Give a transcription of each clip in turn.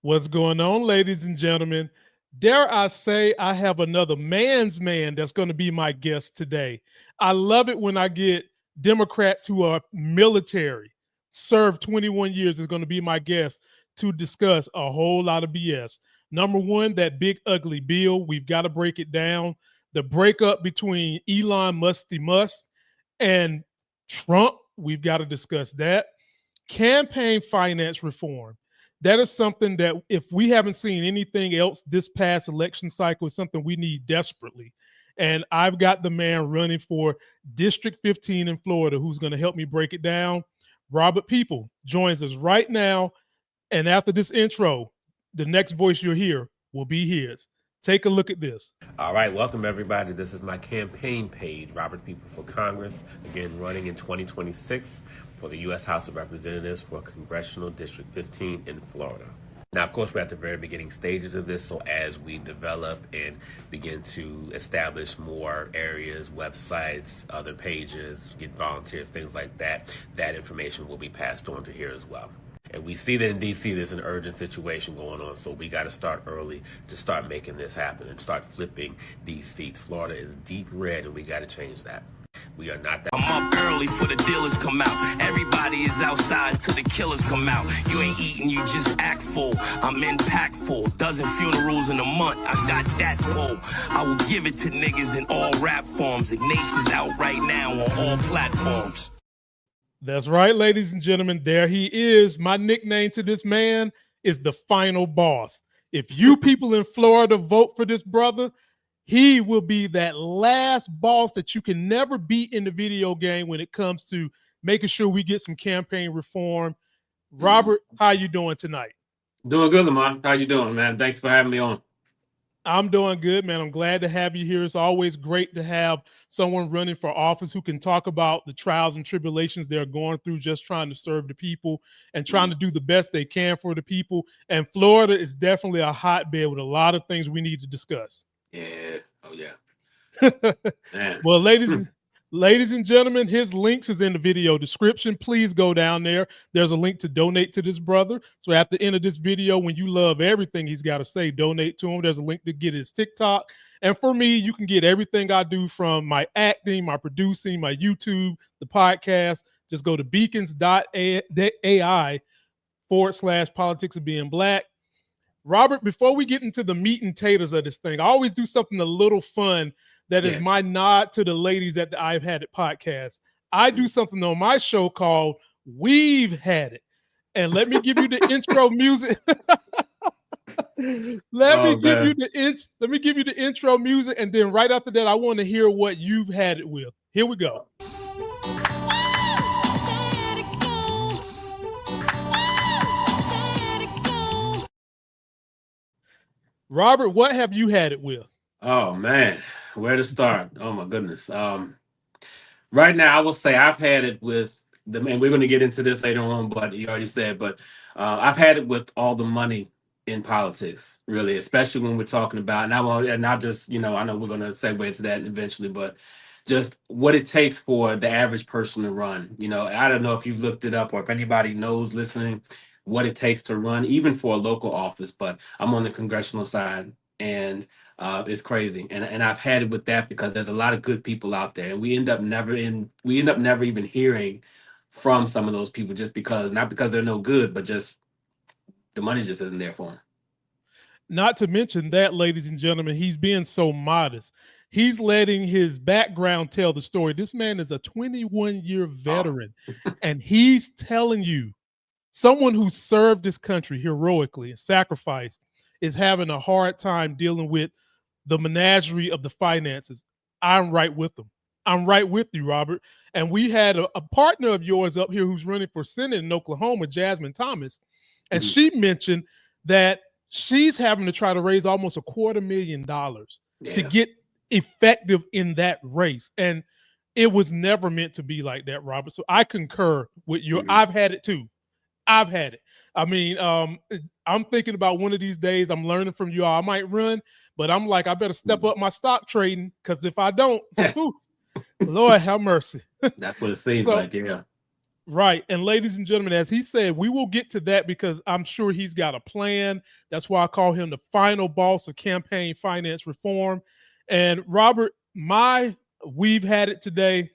What's going on, ladies and gentlemen? Dare I say, I have another man's man that's going to be my guest today. I love it when I get Democrats who are military, served 21 years, is going to be my guest to discuss a whole lot of BS. Number one, that big ugly bill. We've got to break it down. The breakup between Elon Musty Musk and Trump. We've got to discuss that. Campaign finance reform. That is something that if we haven't seen anything else this past election cycle, is something we need desperately. And I've got the man running for District 15 in Florida who's going to help me break it down. Robert People joins us right now. And after this intro, the next voice you'll hear will be his. Take a look at this. All right, welcome everybody. This is my campaign page, Robert People for Congress, again running in 2026 for the U.S. House of Representatives for Congressional District 15 in Florida. Now, of course, we're at the very beginning stages of this, so as we develop and begin to establish more areas, websites, other pages, get volunteers, things like that, that information will be passed on to here as well. And we see that in D.C. there's an urgent situation going on, so we got to start early to start making this happen and start flipping these seats. Florida is deep red, and we got to change that. We are not that. I'm up early for the dealers come out. Everybody is outside till the killers come out. You ain't eating, you just act full. I'm impactful. Dozen funerals in a month. I got that pull. I will give it to niggas in all rap forms. Ignatius out right now on all platforms. That's right, ladies and gentlemen. There he is. My nickname to this man is the final boss. If you people in Florida vote for this brother, he will be that last boss that you can never beat in the video game when it comes to making sure we get some campaign reform. Robert, how you doing tonight? Doing good, Lamar. How you doing, man? Thanks for having me on. I'm doing good, man. I'm glad to have you here. It's always great to have someone running for office who can talk about the trials and tribulations they're going through, just trying to serve the people and trying to do the best they can for the people. And Florida is definitely a hotbed with a lot of things we need to discuss. Yeah. Oh, yeah. Well, ladies and gentlemen, his links is in the video description. Please go down there. There's a link to donate to this brother. So at the end of this video, when you love everything he's got to say, donate to him. There's a link to get his TikTok. And for me, you can get everything I do from my acting, my producing, my YouTube, the podcast. Just go to beacons.ai/politics of being black. Robert, before we get into the meat and taters of this thing, I always do something a little fun that is my nod to the ladies at the I've Had It podcast. I do something on my show called We've Had It. And let me give you the intro music. Let me give you the intro music, and then right after that, I want to hear what you've had it with. Here we go. Robert, what have you had it with? Oh, man. Where to start? Oh, my goodness. Right now, I will say I've had it with the man. We're going to get into this later on, but you already said, but I've had it with all the money in politics, really, especially when we're talking about, and not just, I know we're going to segue into that eventually, but just what it takes for the average person to run. I don't know if you've looked it up or if anybody knows listening what it takes to run, even for a local office, but I'm on the congressional side, and it's crazy. And I've had it with that because there's a lot of good people out there, and we end up never even hearing from some of those people not because they're no good, but just the money just isn't there for them. Not to mention that, ladies and gentlemen, he's being so modest. He's letting his background tell the story. This man is a 21-year veteran, and he's telling you, someone who served this country heroically and sacrificed is having a hard time dealing with the menagerie of the finances. I'm right with them. I'm right with you, Robert. And we had a partner of yours up here who's running for Senate in Oklahoma, Jasmine Thomas, and she mentioned that she's having to try to raise almost $250,000 to get effective in that race. And it was never meant to be like that, Robert. So I concur with you. I've had it too. I've had it. I mean, I'm thinking about one of these days, I'm learning from you all. I might run, but I'm like, I better step up my stock trading, because if I don't, Lord have mercy. That's what it seems like, yeah. Right. And ladies and gentlemen, as he said, we will get to that because I'm sure he's got a plan. That's why I call him the final boss of campaign finance reform. And Robert, we've had it today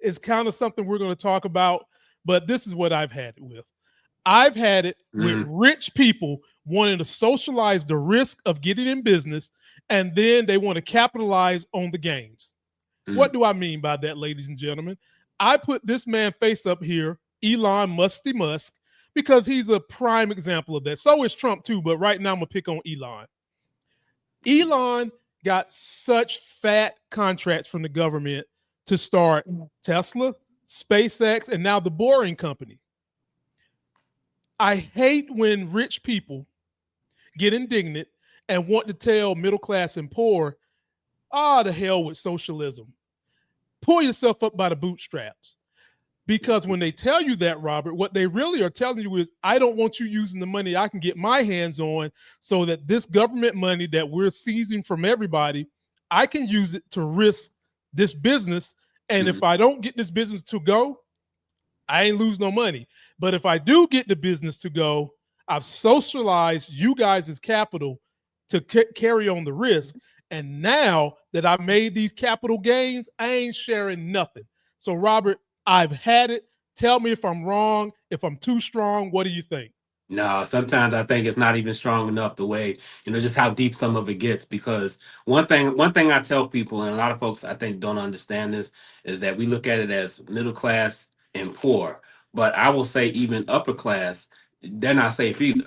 is kind of something we're going to talk about, but this is what I've had it with. I've had it with rich people wanting to socialize the risk of getting in business, and then they want to capitalize on the gains. What do I mean by that, ladies and gentlemen? I put this man face up here, Elon Musty Musk, because he's a prime example of that. So is Trump too, but right now I'm gonna pick on Elon. Elon got such fat contracts from the government to start Tesla, SpaceX, and now the Boring Company. I hate when rich people get indignant and want to tell middle class and poor, the hell with socialism. Pull yourself up by the bootstraps. Because when they tell you that, Robert, what they really are telling you is, I don't want you using the money I can get my hands on so that this government money that we're seizing from everybody, I can use it to risk this business. And if I don't get this business to go, I ain't lose no money. But if I do get the business to go, I've socialized you guys as capital to carry on the risk. And now that I've made these capital gains, I ain't sharing nothing. So, Robert, I've had it. Tell me if I'm wrong, if I'm too strong. What do you think? No, sometimes I think it's not even strong enough the way, just how deep some of it gets. Because one thing I tell people, and a lot of folks I think don't understand this, is that we look at it as middle class and poor. But I will say even upper class, they're not safe either.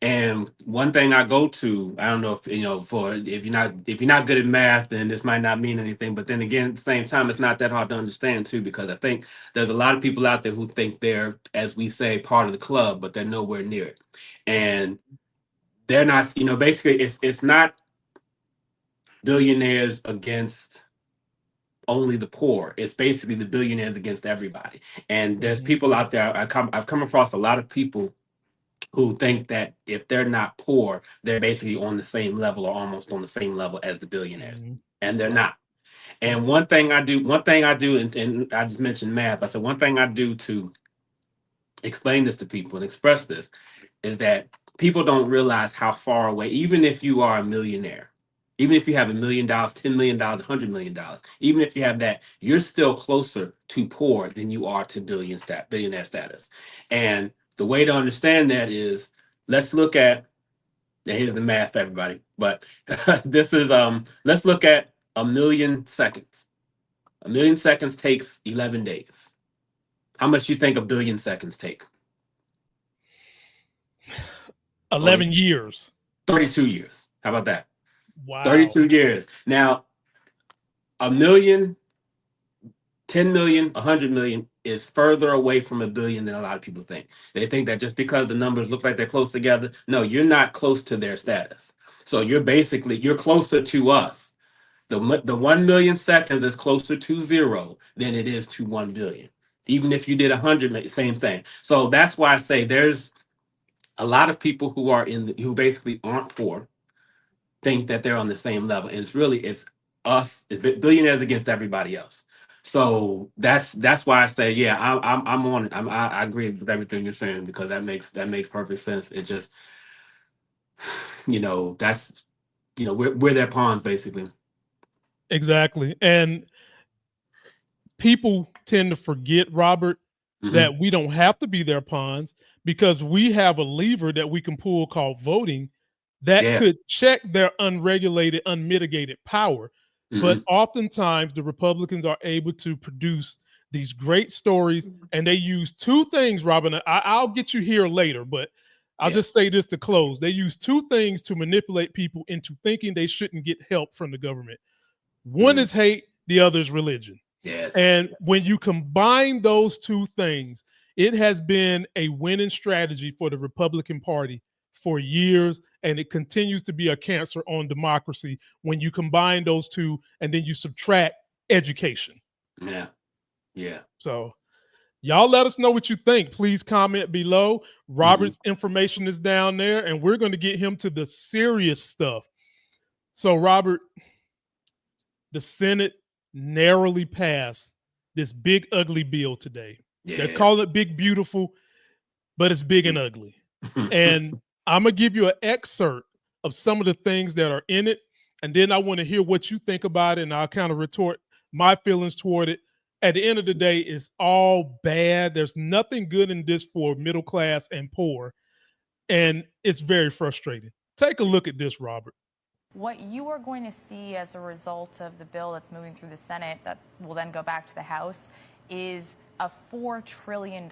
And one thing I go to, I don't know if if you're not good at math, then this might not mean anything. But then again, at the same time, it's not that hard to understand too, because I think there's a lot of people out there who think they're, as we say, part of the club, but they're nowhere near it. And they're not, basically it's not billionaires against only the poor. It's basically the billionaires against everybody. And there's people out there, I've come across a lot of people who think that if they're not poor, they're basically on the same level or almost on the same level as the billionaires. And they're not. And one thing I do, and I just mentioned math. I said one thing I do to explain this to people and express this is that people don't realize how far away, even if you are a millionaire, even if you have $1 million, $10 million, $100 million, even if you have that, you're still closer to poor than you are to billionaire status. And the way to understand that is, let's look at, and here's the math for everybody, but this is, let's look at 1,000,000 seconds. 1,000,000 seconds takes 11 days. How much do you think 1,000,000,000 seconds take? 11 years. 32 years. How about that? Wow. 32 years. Now, 1,000,000, 10 million, 100 million is further away from 1 billion than a lot of people think. They think that just because the numbers look like they're close together, no, you're not close to their status. So you're closer to us. The 1 million seconds is closer to 0 than it is to 1 billion. Even if you did 100 million, same thing. So that's why I say there's a lot of people who basically aren't poor, think that they're on the same level. And it's us, it's billionaires against everybody else. So that's why I say, yeah, I'm on it. I agree with everything you're saying, because that makes perfect sense. It just, that's, we're their pawns basically. Exactly. And people tend to forget, Robert, that we don't have to be their pawns, because we have a lever that we can pull called voting that could check their unregulated, unmitigated power. But oftentimes the Republicans are able to produce these great stories, and they use two things, Robin. I'll get you here later, but I'll just say this to close. They use two things to manipulate people into thinking they shouldn't get help from the government. One is hate, the other is religion. Yes. And when you combine those two things, it has been a winning strategy for the Republican Party for years, and it continues to be a cancer on democracy when you combine those two and then you subtract education. Yeah. Yeah. So y'all let us know what you think. Please comment below. Robert's information is down there, and we're going to get him to the serious stuff. So, Robert, the Senate narrowly passed this big, ugly bill today. They're Yeah. calling it big, beautiful, but it's big and ugly. And I'm going to give you an excerpt of some of the things that are in it. And then I want to hear what you think about it. And I'll kind of retort my feelings toward it. At the end of the day, it's all bad. There's nothing good in this for middle class and poor. And it's very frustrating. Take a look at this, Robert. What you are going to see as a result of the bill that's moving through the Senate that will then go back to the House is a $4 trillion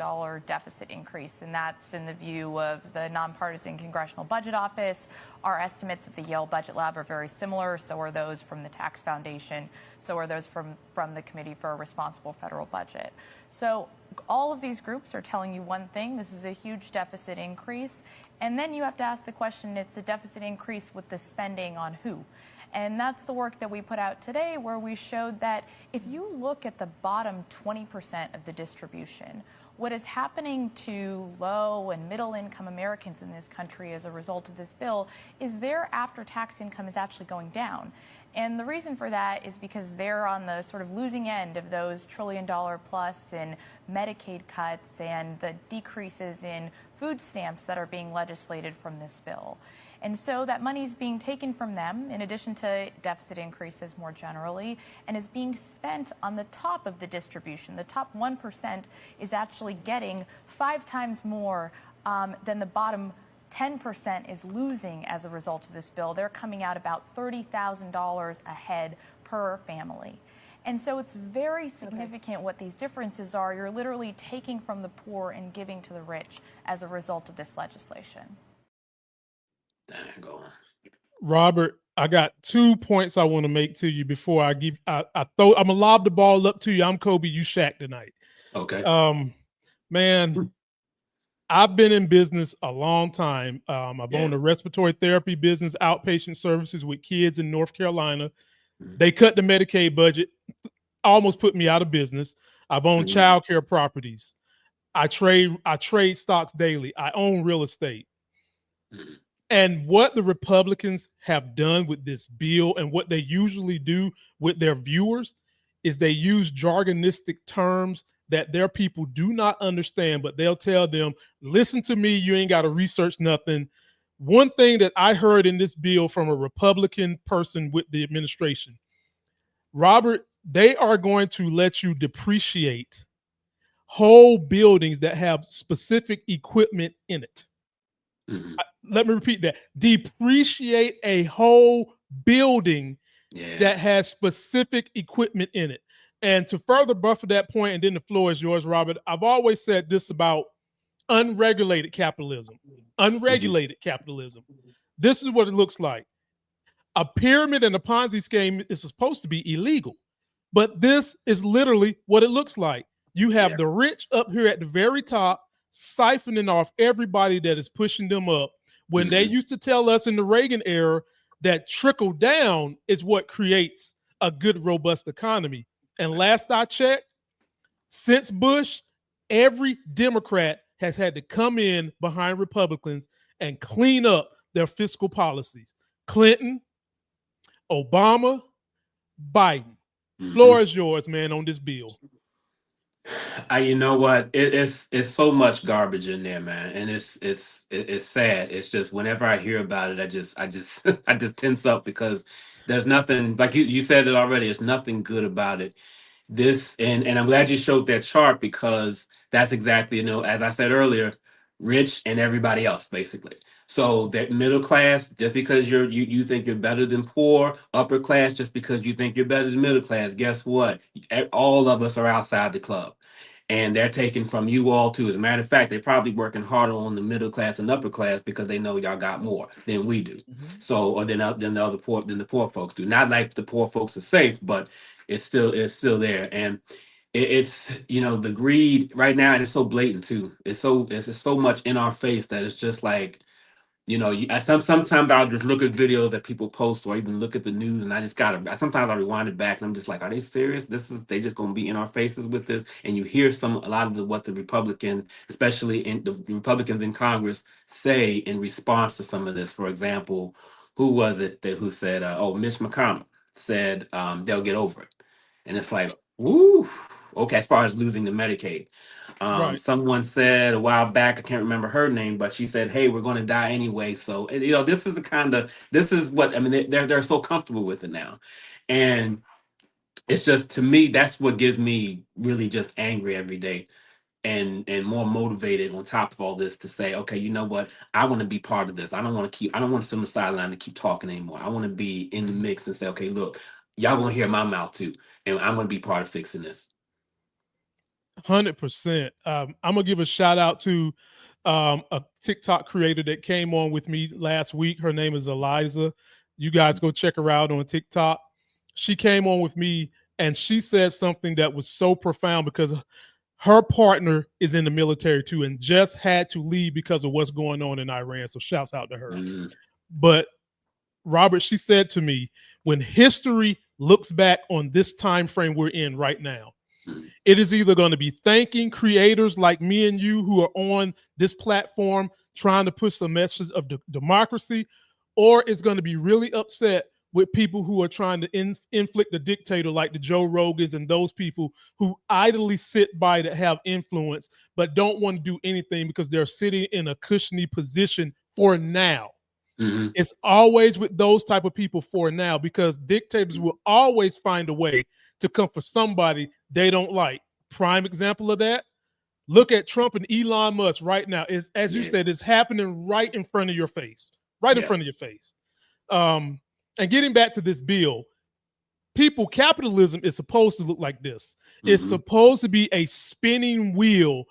deficit increase, and that's in the view of the nonpartisan Congressional Budget Office. Our estimates at the Yale Budget Lab are very similar. So are those from the Tax Foundation. So are those from the Committee for a Responsible Federal Budget. So all of these groups are telling you one thing: this is a huge deficit increase. And then you have to ask the question, it's a deficit increase with the spending on who? And that's the work that we put out today, where we showed that if you look at the bottom 20% of the distribution, what is happening to low and middle income Americans in this country as a result of this bill is their after-tax income is actually going down. And the reason for that is because they're on the sort of losing end of those $1 trillion plus in Medicaid cuts and the decreases in food stamps that are being legislated from this bill. And so that money is being taken from them, in addition to deficit increases more generally, and is being spent on the top of the distribution. The top 1% is actually getting 5 times more than the bottom 10% is losing as a result of this bill. They're coming out about $30,000 ahead per family. And so it's very significant what these differences are. You're literally taking from the poor and giving to the rich as a result of this legislation. Dang on. Robert, I got 2 points I want to make to you before I give. I'm gonna lob the ball up to you. I'm Kobe, you Shaq tonight. Okay. Man, I've been in business a long time. I've owned a respiratory therapy business, outpatient services with kids in North Carolina. They cut the Medicaid budget, almost put me out of business. I've owned childcare properties. I trade stocks daily. I own real estate. And what the Republicans have done with this bill, and what they usually do with their viewers, is they use jargonistic terms that their people do not understand, but they'll tell them, listen to me, you ain't got to research nothing. One thing that I heard in this bill from a Republican person with the administration, Robert, they are going to let you depreciate whole buildings that have specific equipment in it. Let me repeat that. Depreciate a whole building that has specific equipment in it. And to further buffer that point, and then the floor is yours, Robert, I've always said this about unregulated capitalism. Unregulated capitalism. This is what it looks like. A pyramid and a Ponzi scheme is supposed to be illegal, but this is literally what it looks like. You have the rich up here at the very top siphoning off everybody that is pushing them up. When they used to tell us in the Reagan era that trickle down is what creates a good, robust economy. And last I checked, since Bush, every Democrat has had to come in behind Republicans and clean up their fiscal policies. Clinton, Obama, Biden. Floor is yours, man, on this bill. You know what? It's so much garbage in there, man, and it's sad. It's just whenever I hear about it, I just I just tense up, because there's nothing, like you said it already. There's nothing good about it. This and I'm glad you showed that chart, because that's exactly, as I said earlier, rich and everybody else basically. So that middle class, just because you think you're better than poor, upper class, just because you think you're better than middle class, guess what? All of us are outside the club. And they're taking from you all too. As a matter of fact, they're probably working harder on the middle class and upper class, because they know y'all got more than we do. So, or than the poor folks do. Not like the poor folks are safe, but it's still there. And it's the greed right now, and it's so blatant too. It's so much in our face that it's just like, sometimes I'll just look at videos that people post, or even look at the news, and sometimes I rewind it back, and I'm just like, are they serious? They just gonna be in our faces with this? And you hear a lot of what the Republicans, especially in the Republicans in Congress, say in response to some of this. For example, who was it who said, Mitch McConnell said, they'll get over it. And it's like, woo. Okay, as far as losing the Medicaid. Right. Someone said a while back, I can't remember her name, but she said, "Hey, we're going to die anyway." So, and, this is this is what I mean. They're so comfortable with it now, and it's just, to me, that's what gives me really just angry every day, and more motivated on top of all this to say, okay, you know what? I want to be part of this. I don't want to sit on the sideline and keep talking anymore. I want to be in the mix and say, okay, look, y'all gonna hear my mouth too, and I'm gonna be part of fixing this. 100%. I'm gonna give a shout out to a TikTok creator that came on with me last week. Her name is Eliza. You guys go check her out on TikTok. She came on with me and she said something that was so profound because her partner is in the military too and just had to leave because of what's going on in Iran. So shouts out to her. Mm-hmm. But Robert, she said to me, when history looks back on this time frame we're in right now, it is either going to be thanking creators like me and you who are on this platform trying to push the message of democracy, or it's going to be really upset with people who are trying to inflict a dictator like the Joe Rogans and those people who idly sit by to have influence but don't want to do anything because they're sitting in a cushiony position for now. Mm-hmm. It's always with those type of people for now because dictators will always find a way to come for somebody they don't like. Prime example of that, look at Trump and Elon Musk right now. Is, as you said, it's happening right in front of your face, right in front of your face. And getting back to this bill, people, capitalism is supposed to look like this. It's supposed to be a spinning wheel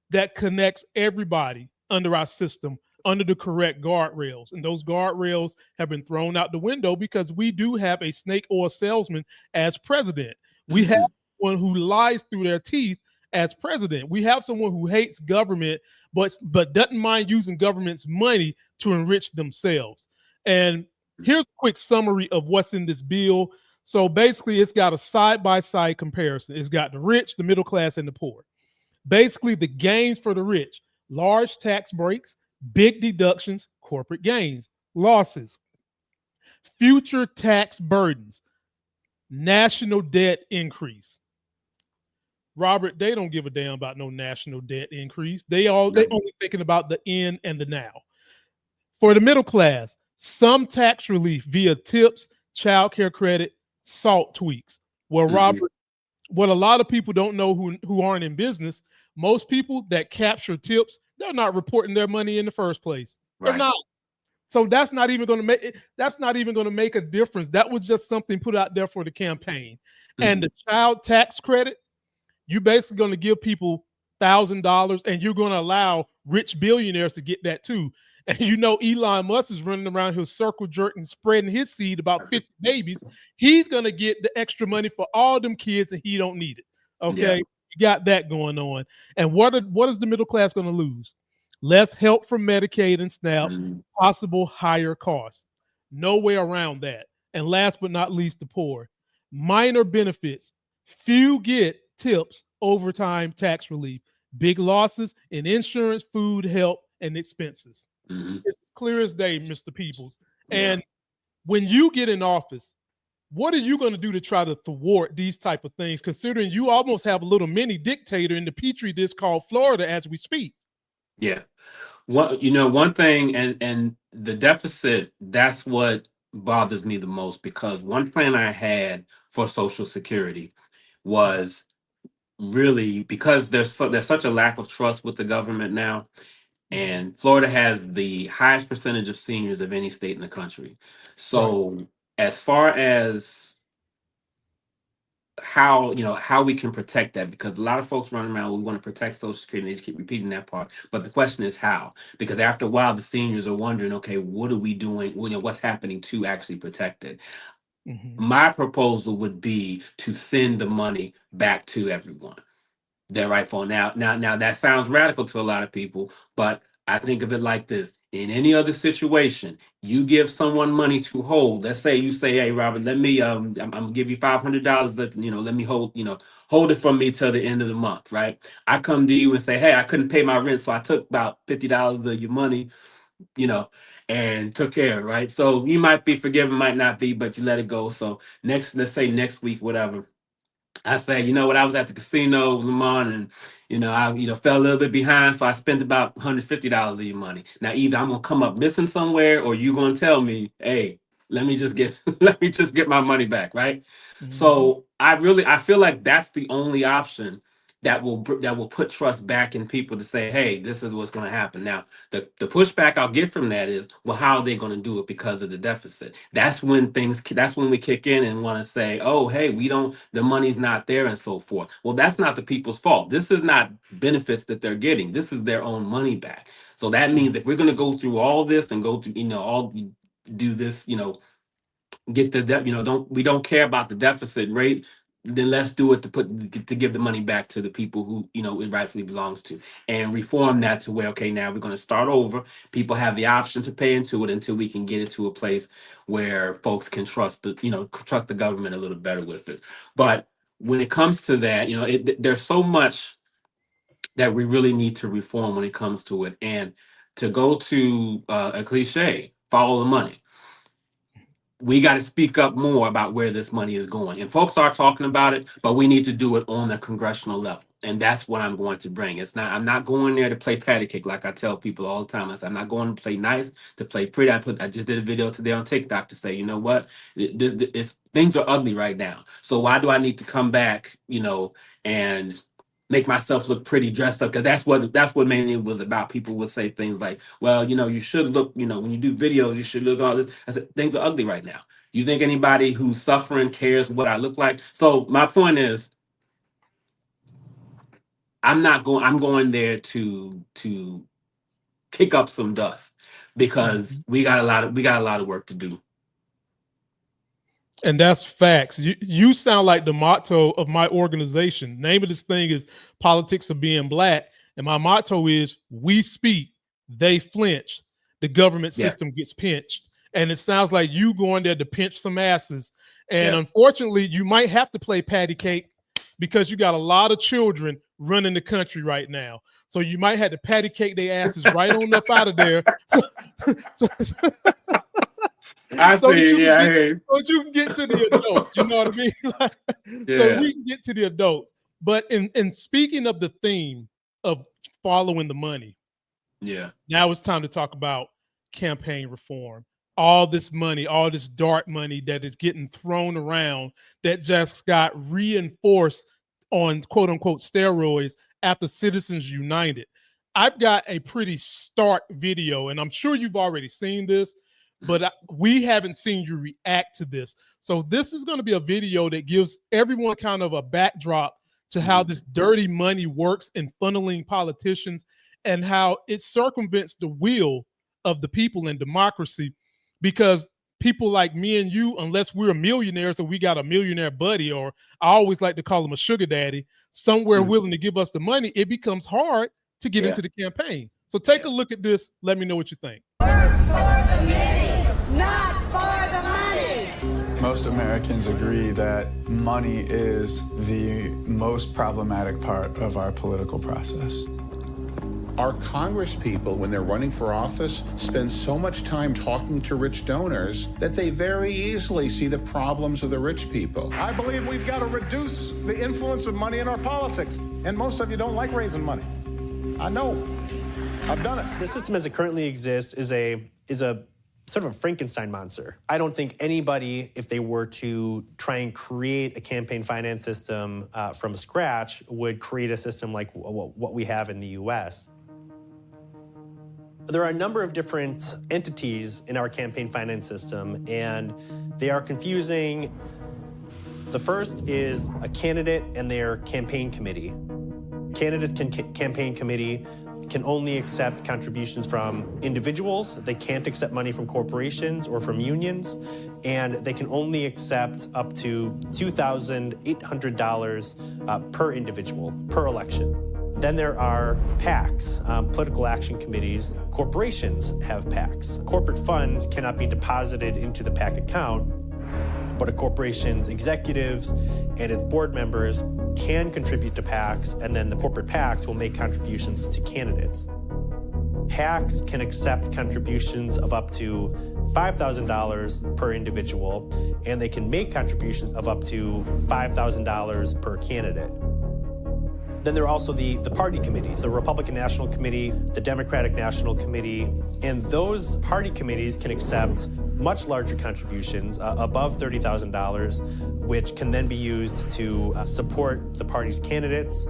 that connects everybody under our system under the correct guardrails. And those guardrails have been thrown out the window because we do have a snake oil salesman as president. We have one who lies through their teeth as president. We have someone who hates government, but doesn't mind using government's money to enrich themselves. And here's a quick summary of what's in this bill. So basically, it's got a side-by-side comparison. It's got the rich, the middle class, and the poor. Basically, the gains for the rich: large tax breaks, big deductions, corporate gains, losses, future tax burdens, national debt increase. Robert, they don't give a damn about no national debt increase. They only thinking about the in and the now. For the middle class, some tax relief via tips, child care credit, SALT tweaks. Well, Robert, what a lot of people don't know who aren't in business, most people that capture tips, they're not reporting their money in the first place. They're not. So that's not even going to make a difference. That was just something put out there for the campaign. And the child tax credit, you're basically going to give people $1,000 and you're going to allow rich billionaires to get that too. And you know, Elon Musk is running around here circle jerking, spreading his seed about 50 babies. He's going to get the extra money for all them kids and he don't need it. Okay. You got that going on. And what is the middle class going to lose? Less help from Medicaid and SNAP, possible higher costs. No way around that. And last but not least, the poor. Minor benefits. Few get tips, overtime, tax relief. Big losses in insurance, food, help, and expenses. It's clear as day, Mr. Peoples. And when you get in office, what are you going to do to try to thwart these type of things, considering you almost have a little mini dictator in the petri dish called Florida as we speak? Yeah. One thing, and the deficit, that's what bothers me the most, because one plan I had for Social Security was really because there's such a lack of trust with the government now. And Florida has the highest percentage of seniors of any state in the country. So as far as how we can protect that, because a lot of folks running around, we want to protect Social Security, and they just keep repeating that part. But the question is how, because after a while the seniors are wondering, okay, what are we doing, what's happening to actually protect it. My proposal would be to send the money back to everyone, their rightful. Now that sounds radical to a lot of people, but I think of it like this: in any other situation, you give someone money to hold. Let's say you say, "Hey, Robert, let me I'm gonna give you $500. Let me hold it from me till the end of the month." Right? I come to you and say, "Hey, I couldn't pay my rent, so I took about $50 of your money, and took care." Right? So you might be forgiven, might not be, but you let it go. So let's say next week, whatever, I say, you know what, I was at the casino, Lamont, and I fell a little bit behind, so I spent about $150 of your money. Now either I'm gonna come up missing somewhere, or you gonna tell me, hey, let me just get let me just get my money back, right? Mhm. So I feel like that's the only option that will put trust back in people to say, hey, this is what's going to happen. Now, the pushback I'll get from that is, well, how are they going to do it because of the deficit? That's when we kick in and want to say, oh, hey, the money's not there and so forth. Well, that's not the people's fault. This is not benefits that they're getting. This is their own money back. So that means if we're going to go through all this and go through, do this, get the debt, don't care about the deficit rate, then let's do it to give the money back to the people who it rightfully belongs to, and reform that to where, okay, now we're going to start over. People have the option to pay into it until we can get it to a place where folks can trust the government a little better with it. But when it comes to that, there's so much that we really need to reform when it comes to it. And to go to a cliche, follow the money, we got to speak up more about where this money is going. And folks are talking about it, but we need to do it on the congressional level. And that's what I'm going to bring. I'm not going there to play patty cake like I tell people all the time. I'm not going to play nice, to play pretty. I just did a video today on TikTok to say, you know what? Things are ugly right now. So why do I need to come back, and make myself look pretty dressed up? Because that's what mainly it was about. People would say things like, well, you should look, when you do videos, you should look all this. I said, things are ugly right now. You think anybody who's suffering cares what I look like? So my point is, I'm going there to kick up some dust, because we got a lot of work to do. And that's facts. You sound like the motto of my organization. Name of this thing is Politics of Being Black. And my motto is, we speak, they flinch, the government system gets pinched. And it sounds like you going there to pinch some asses. And unfortunately, you might have to play patty cake, because you got a lot of children running the country right now. So you might have to patty cake their asses right on up out of there. I see. So you can get to the adults. You know what I mean? So we can get to the adults. But in speaking of the theme of following the money, now it's time to talk about campaign reform. All this money, all this dark money that is getting thrown around, that just got reinforced on quote unquote steroids after Citizens United. I've got a pretty stark video, and I'm sure you've already seen this, but we haven't seen you react to this. So this is going to be a video that gives everyone kind of a backdrop to how this dirty money works in funneling politicians, and how it circumvents the will of the people in democracy. Because people like me and you, unless we're millionaires or we got a millionaire buddy, or I always like to call him a sugar daddy, somewhere willing to give us the money, it becomes hard to get into the campaign. So take a look at this. Let me know what you think. Work for the money, not for the money. Most Americans agree that money is the most problematic part of our political process. Our Congress people, when they're running for office, spend so much time talking to rich donors that they very easily see the problems of the rich people. I believe we've got to reduce the influence of money in our politics. And most of you don't like raising money. I know. I've done it. The system as it currently exists is a sort of a Frankenstein monster. I don't think anybody, if they were to try and create a campaign finance system from scratch, would create a system like what we have in the US. There are a number of different entities in our campaign finance system, and they are confusing. The first is a candidate and their campaign committee. Candidates campaign committee can only accept contributions from individuals. They can't accept money from corporations or from unions, and they can only accept up to $2,800 per individual, per election. Then there are PACs, political action committees. Corporations have PACs. Corporate funds cannot be deposited into the PAC account, but a corporation's executives and its board members can contribute to PACs, and then the corporate PACs will make contributions to candidates. PACs can accept contributions of up to $5,000 per individual, and they can make contributions of up to $5,000 per candidate. Then there are also the party committees, the Republican National Committee, the Democratic National Committee, and those party committees can accept much larger contributions, above $30,000, which can then be used to support the party's candidates.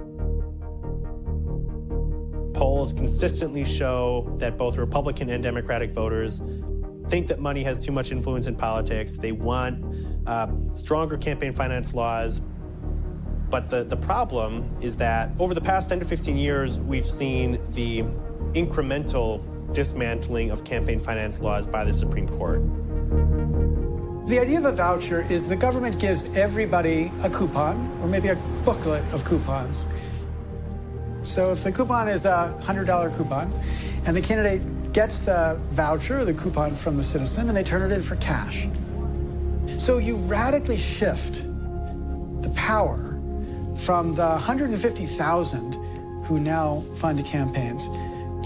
Polls consistently show that both Republican and Democratic voters think that money has too much influence in politics. They want stronger campaign finance laws. But the problem is that over the past 10 to 15 years, we've seen the incremental dismantling of campaign finance laws by the Supreme Court. The idea of a voucher is the government gives everybody a coupon, or maybe a booklet of coupons. So if the coupon is a $100 coupon, and the candidate gets the voucher or the coupon from the citizen, and they turn it in for cash. So you radically shift the power from the 150,000 who now fund campaigns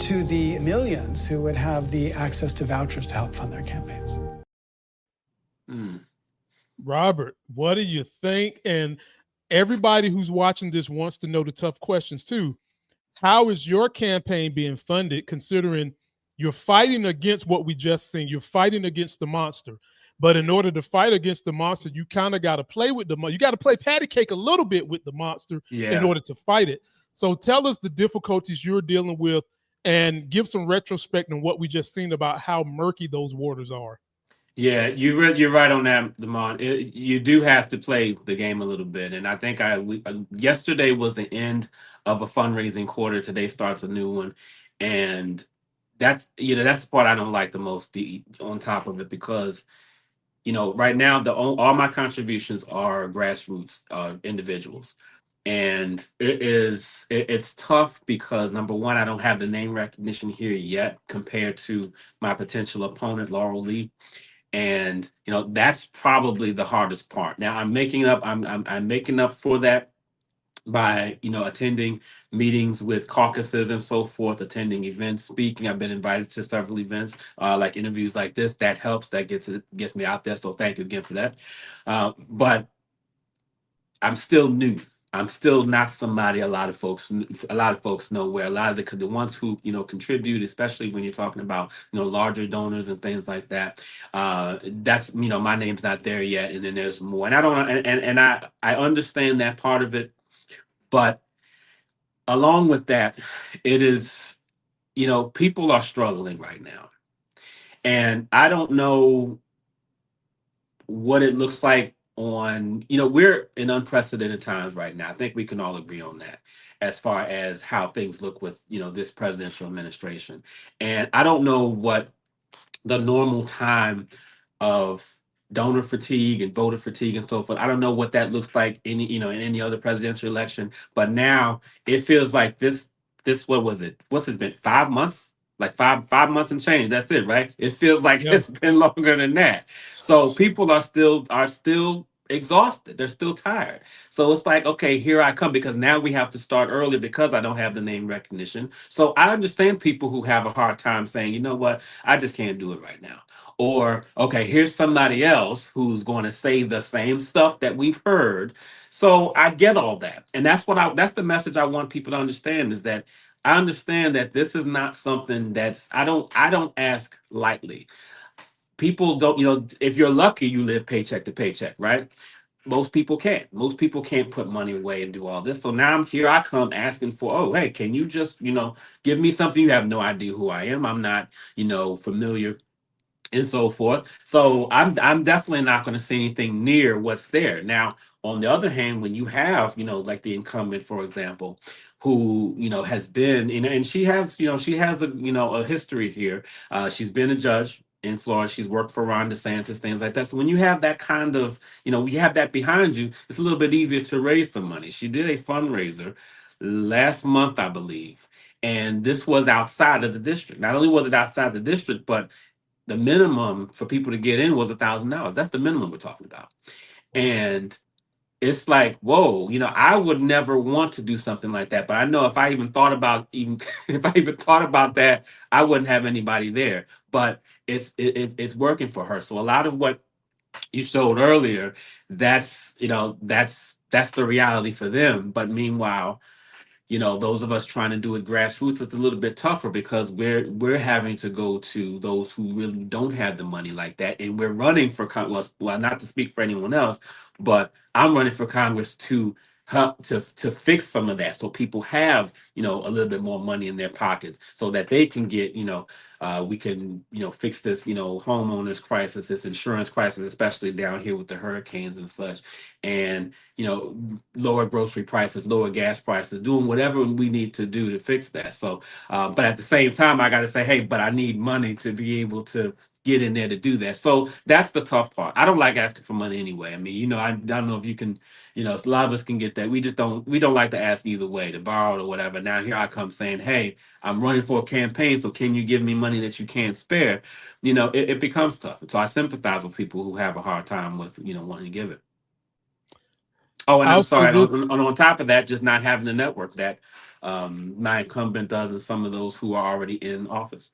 to the millions who would have the access to vouchers to help fund their campaigns. Robert, what do you think? And everybody who's watching this wants to know the tough questions too. How is your campaign being funded, considering you're fighting against what we just seen? You're fighting against the monster. But in order to fight against the monster, you kind of got to play with the monster. You got to play patty cake a little bit with the monster in order to fight it. So tell us the difficulties you're dealing with and give some retrospect on what we just seen about how murky those waters are. Yeah, you're right on that, Damon. You do have to play the game a little bit, and I think yesterday was the end of a fundraising quarter. Today starts a new one, and that's the part I don't like the most. On top of it, because right now all my contributions are grassroots individuals, and it's tough because number one, I don't have the name recognition here yet compared to my potential opponent, Laurel Lee. And that's probably the hardest part. Now I'm making up for that by attending meetings with caucuses and so forth, attending events, speaking. I've been invited to several events, like interviews like this. That helps. That gets me out there. So thank you again for that. But I'm still new. I'm still not somebody a lot of folks know, where a lot of the ones who contribute, especially when you're talking about larger donors and things like that. That's my name's not there yet, and then there's more. And I don't and I understand that part of it, but along with that, it is people are struggling right now, and I don't know what it looks like we're in unprecedented times right now. I think we can all agree on that, as far as how things look with this presidential administration. And I don't know what the normal time of donor fatigue and voter fatigue and so forth, I don't know what that looks like in any other presidential election, but now it feels like this what was it, what's it been, 5 months, like five months and change, that's it, right? It feels like It's been longer than that. So people are still exhausted. They're still tired. So it's like, okay, here I come, because now we have to start early because I don't have the name recognition. So I understand people who have a hard time saying, you know what, I just can't do it right now. Or, okay, here's somebody else who's going to say the same stuff that we've heard. So I get all that. And that's the message I want people to understand, is that I understand that this is not something I don't ask lightly. People don't, if you're lucky, you live paycheck to paycheck, right? Most people can't. Most people can't put money away and do all this. So now I come asking for, oh, hey, can you just, give me something? You have no idea who I am. I'm not, familiar and so forth. So I'm definitely not going to see anything near what's there. Now, on the other hand, when you have, like the incumbent, for example, who, has been, and she has a history here. She's been a judge in Florida. She's worked for Ron DeSantis, things like that. So when you have that kind of, you have that behind you, it's a little bit easier to raise some money. She did a fundraiser last month, I believe. And this was outside of the district. Not only was it outside the district, but the minimum for people to get in was $1,000. That's the minimum we're talking about. And it's like, whoa, I would never want to do something like that. But I know if I even thought about if I even thought about that, I wouldn't have anybody there. But it's working for her. So a lot of what you showed earlier, that's the reality for them. But meanwhile, those of us trying to do it grassroots, it's a little bit tougher because we're having to go to those who really don't have the money like that, and we're running for well, not to speak for anyone else, but I'm running for Congress to help to fix some of that, so people have a little bit more money in their pockets, so that they can get we can fix this homeowners crisis, this insurance crisis, especially down here with the hurricanes and such, and lower grocery prices, lower gas prices, doing whatever we need to do to fix that. So, but at the same time, I got to say, hey, but I need money to be able to get in there to do that. So that's the tough part. I don't like asking for money anyway. I mean, I don't know if you can, a lot of us can get that. We don't like to ask either way, to borrow or whatever. Now here I come saying, hey, I'm running for a campaign, so can you give me money that you can't spare? It becomes tough. So I sympathize with people who have a hard time with, wanting to give it. Oh, and I'm I'll say sorry. this. On top of that, just not having the network that my incumbent does, and some of those who are already in office.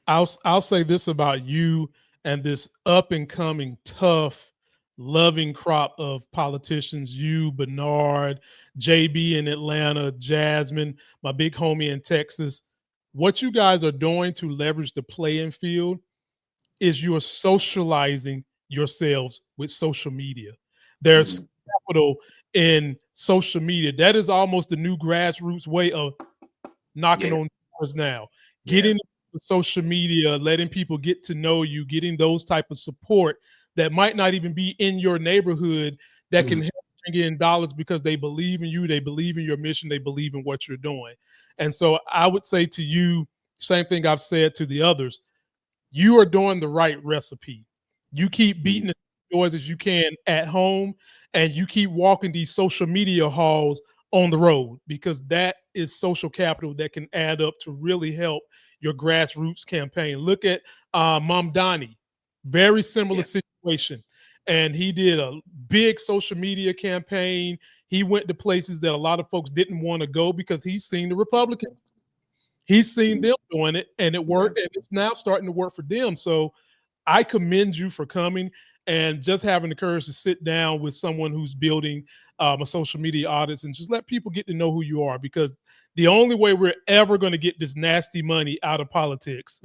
I'll say this about you and this up and coming tough, loving crop of politicians. You, Bernard, JB in Atlanta, Jasmine, my big homie in Texas. What you guys are doing to leverage the playing field is you're socializing yourselves with social media. There's capital in social media. That is almost the new grassroots way of knocking on doors now. Getting into social media, letting people get to know you, getting those type of support that might not even be in your neighborhood that can help bring in dollars because they believe in you, they believe in your mission, they believe in what you're doing. And so I would say to you, same thing I've said to the others, you are doing the right recipe. You keep beating as many doors as you can at home, and you keep walking these social media halls on the road, because that is social capital that can add up to really help your grassroots campaign. Look at Mom Donnie, very similar situation. And he did a big social media campaign. He went to places that a lot of folks didn't want to go because he's seen the Republicans. He's seen them doing it, and it worked, and it's now starting to work for them. So I commend you for coming and just having the courage to sit down with someone who's building a social media audience and just let people get to know who you are, because the only way we're ever going to get this nasty money out of politics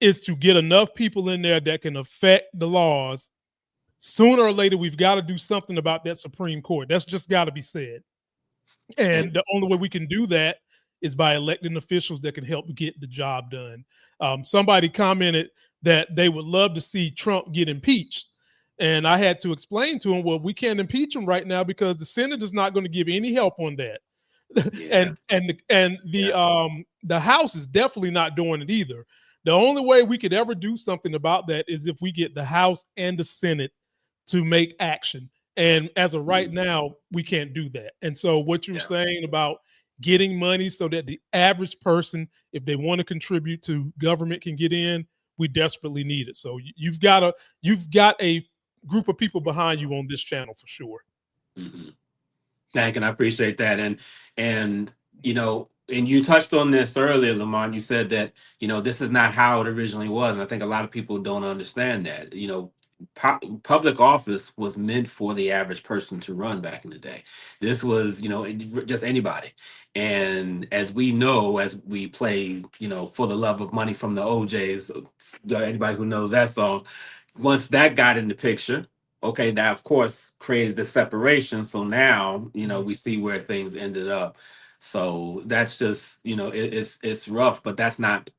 is to get enough people in there that can affect the laws. Sooner or later, we've got to do something about that Supreme Court. That's just got to be said. And the only way we can do that is by electing officials that can help get the job done. Somebody commented that they would love to see Trump get impeached. And I had to explain to him, well, we can't impeach him right now because the Senate is not going to give any help on that. The House is definitely not doing it either. The only way we could ever do something about that is if we get the House and the Senate to make action. And as of right now, we can't do that. And so what you're saying about getting money so that the average person, if they want to contribute to government, can get in, we desperately need it. So you've got a group of people behind you on this channel for sure. Thank you, and I appreciate that. And you touched on this earlier, Lamont. You said that this is not how it originally was, and I think a lot of people don't understand that. Public office was meant for the average person to run back in the day. This was, just anybody. And as we know, as we play, For the Love of Money from the OJs, anybody who knows that song, once that got in the picture, okay, that of course created the separation. So now, we see where things ended up. So that's just, it's rough, but that's not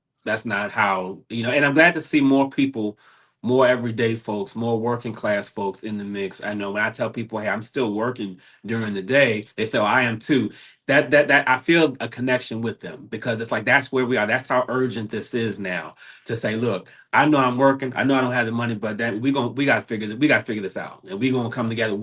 how, and I'm glad to see more people, more everyday folks, more working class folks in the mix. I know when I tell people, hey, I'm still working during the day, they say, oh, I am too. That I feel a connection with them, because it's like, that's where we are. That's how urgent this is now, to say, look, I know I'm working. I know I don't have the money, but then we got to figure this out, and we're going to come together.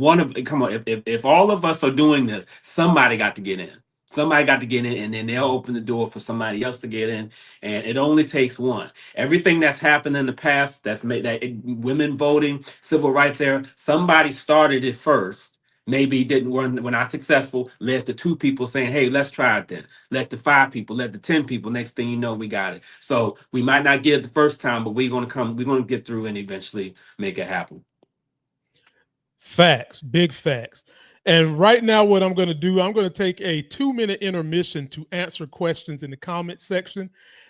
Come on, if all of us are doing this, somebody got to get in. Somebody got to get in, and then they'll open the door for somebody else to get in, and it only takes one. Everything that's happened in the past, that's made that women voting, civil rights there, somebody started it first. Maybe didn't were not successful, led to 2 people saying, "Hey, let's try it then." Led to 5 people, led to 10 people. Next thing you know, we got it. So we might not get it the first time, but we're gonna get through and eventually make it happen. Facts, big facts. And right now, what I'm going to do, I'm going to take a 2-minute intermission to answer questions in the comment section.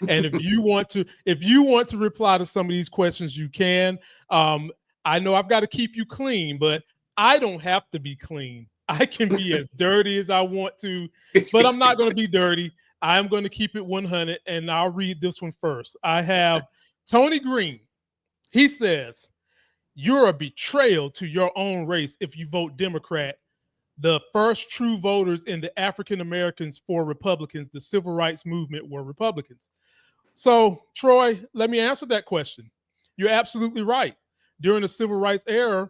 And if you want to reply to some of these questions, you can. I know I've got to keep you clean, but I don't have to be clean. I can be as dirty as I want to, but I'm not going to be dirty. I'm going to keep it 100, and I'll read this one first. I have Tony Green. He says, "You're a betrayal to your own race if you vote Democrat. The first true voters in the African Americans for Republicans, the civil rights movement, were Republicans." So, Troy, let me answer that question. You're absolutely right. During the civil rights era,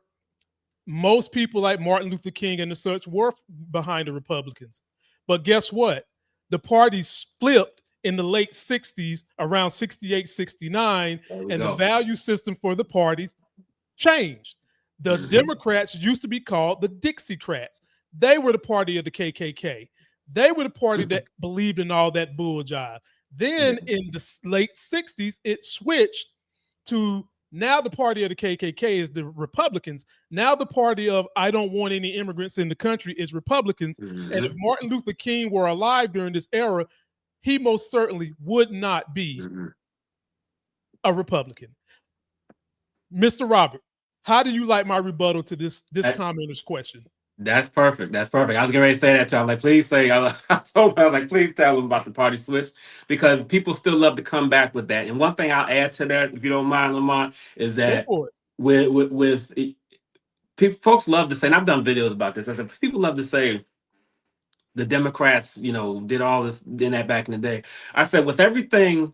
most people like Martin Luther King and the such were behind the Republicans. But guess what? The parties flipped in the late 60s, around 68, 69, and the value system for the parties changed. The Democrats used to be called the Dixiecrats. They were the party of the KKK. They were the party that believed in all that bull jive. Then in the late 60s, it switched to now the party of the KKK is the Republicans. Now the party of I don't want any immigrants in the country is Republicans. And if Martin Luther King were alive during this era, he most certainly would not be a Republican. Mr. Robert, how do you like my rebuttal to this commenter's question? That's perfect. That's perfect. I was getting ready to say that too. I'm like, please say. I was like, please tell them about the party switch, because people still love to come back with that. And one thing I'll add to that, if you don't mind, Lamont, is that with people, folks love to say, and I've done videos about this. I said people love to say the Democrats, did all this in that back in the day. I said with everything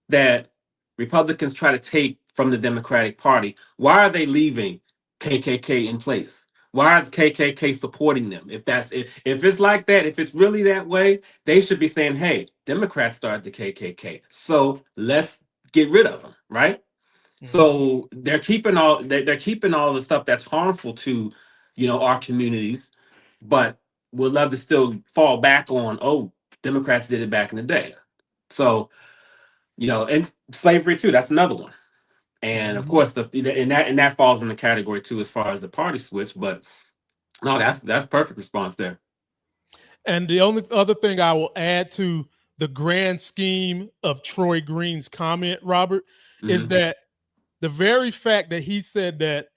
that Republicans try to take from the Democratic Party, why are they leaving KKK in place? Why are the KKK supporting them? If it's like that, if it's really that way, they should be saying, "Hey, Democrats started the KKK, so let's get rid of them," right? Mm-hmm. So they're keeping all the stuff that's harmful to, our communities, but would love to still fall back on, oh, Democrats did it back in the day. So, and slavery too. That's another one. And of course, and that falls in the category too, as far as the party switch. But no, that's perfect response there. And the only other thing I will add to the grand scheme of Troy Green's comment, Robert, is that the very fact that he said that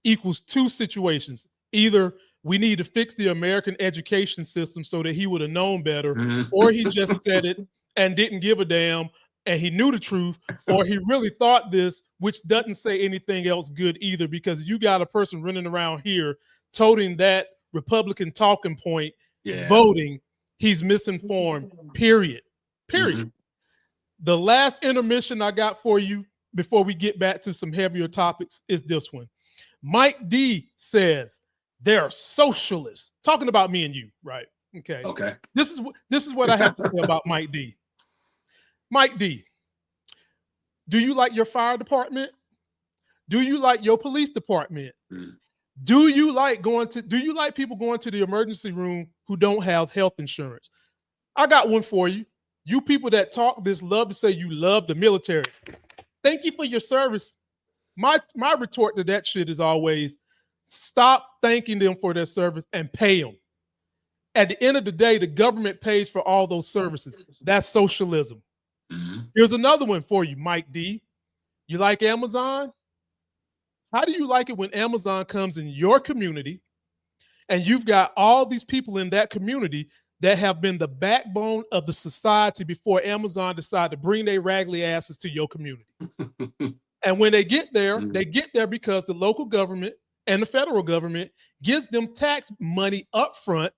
equals 2 situations. Either we need to fix the American education system so that he would have known better, or he just said it and didn't give a damn, and he knew the truth, or he really thought this, which doesn't say anything else good either, because you got a person running around here toting that Republican talking point, voting, he's misinformed, period. The last intermission I got for you before we get back to some heavier topics is this one. Mike D says, they're socialists. Talking about me and you, right? Okay. This is what I have to say about Mike D. Mike D, do you like your fire department? Do you like your police department? Do you like people going to the emergency room who don't have health insurance? I got one for you. You people that talk this love to say you love the military. Thank you for your service. My retort to that shit is always stop thanking them for their service and pay them. At the end of the day, the government pays for all those services. That's socialism. Here's another one for you, Mike D. You like Amazon? How do you like it when Amazon comes in your community and you've got all these people in that community that have been the backbone of the society before Amazon decided to bring their raggedy asses to your community? And when they get there because the local government and the federal government gives them tax money up front,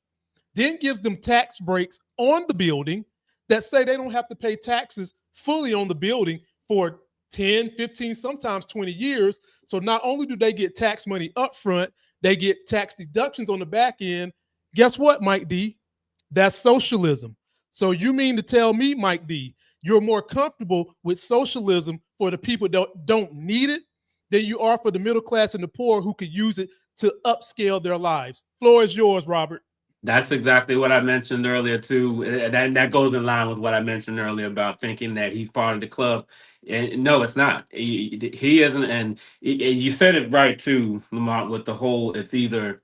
then gives them tax breaks on the building that say they don't have to pay taxes fully on the building for 10, 15, sometimes 20 years. So not only do they get tax money up front, they get tax deductions on the back end. Guess what, Mike D? That's socialism. So you mean to tell me, Mike D, you're more comfortable with socialism for the people that don't need it than you are for the middle class and the poor who could use it to upscale their lives. Floor is yours, Robert. That's exactly what I mentioned earlier too. That goes in line with what I mentioned earlier about thinking that he's part of the club. And no, it's not. He isn't. And you said it right too, Lamont, with the whole it's either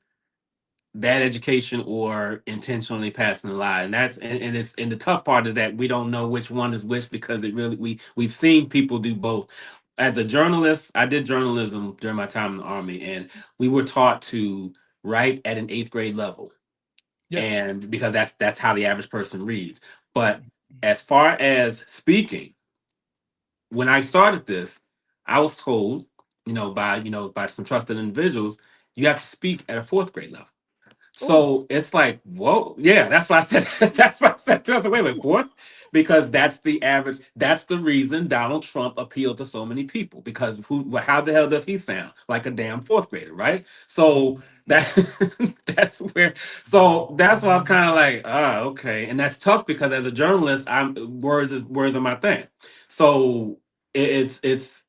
bad education or intentionally passing a lie. And and the tough part is that we don't know which one is which because it really we've seen people do both. As a journalist, I did journalism during my time in the Army, and we were taught to write at an 8th grade level. Yeah. And because that's how the average person reads. But as far as speaking, when I started this, I was told, by some trusted individuals, you have to speak at a 4th grade level. So it's like, whoa, yeah, that's what I said. That's what I said to us. Wait, 4th? Because that's the average. That's the reason Donald Trump appealed to so many people. Because how the hell does he sound? Like a damn 4th grader, right? So that's where. So that's why I was kind of like, okay, and that's tough because as a journalist, words are my thing. So it's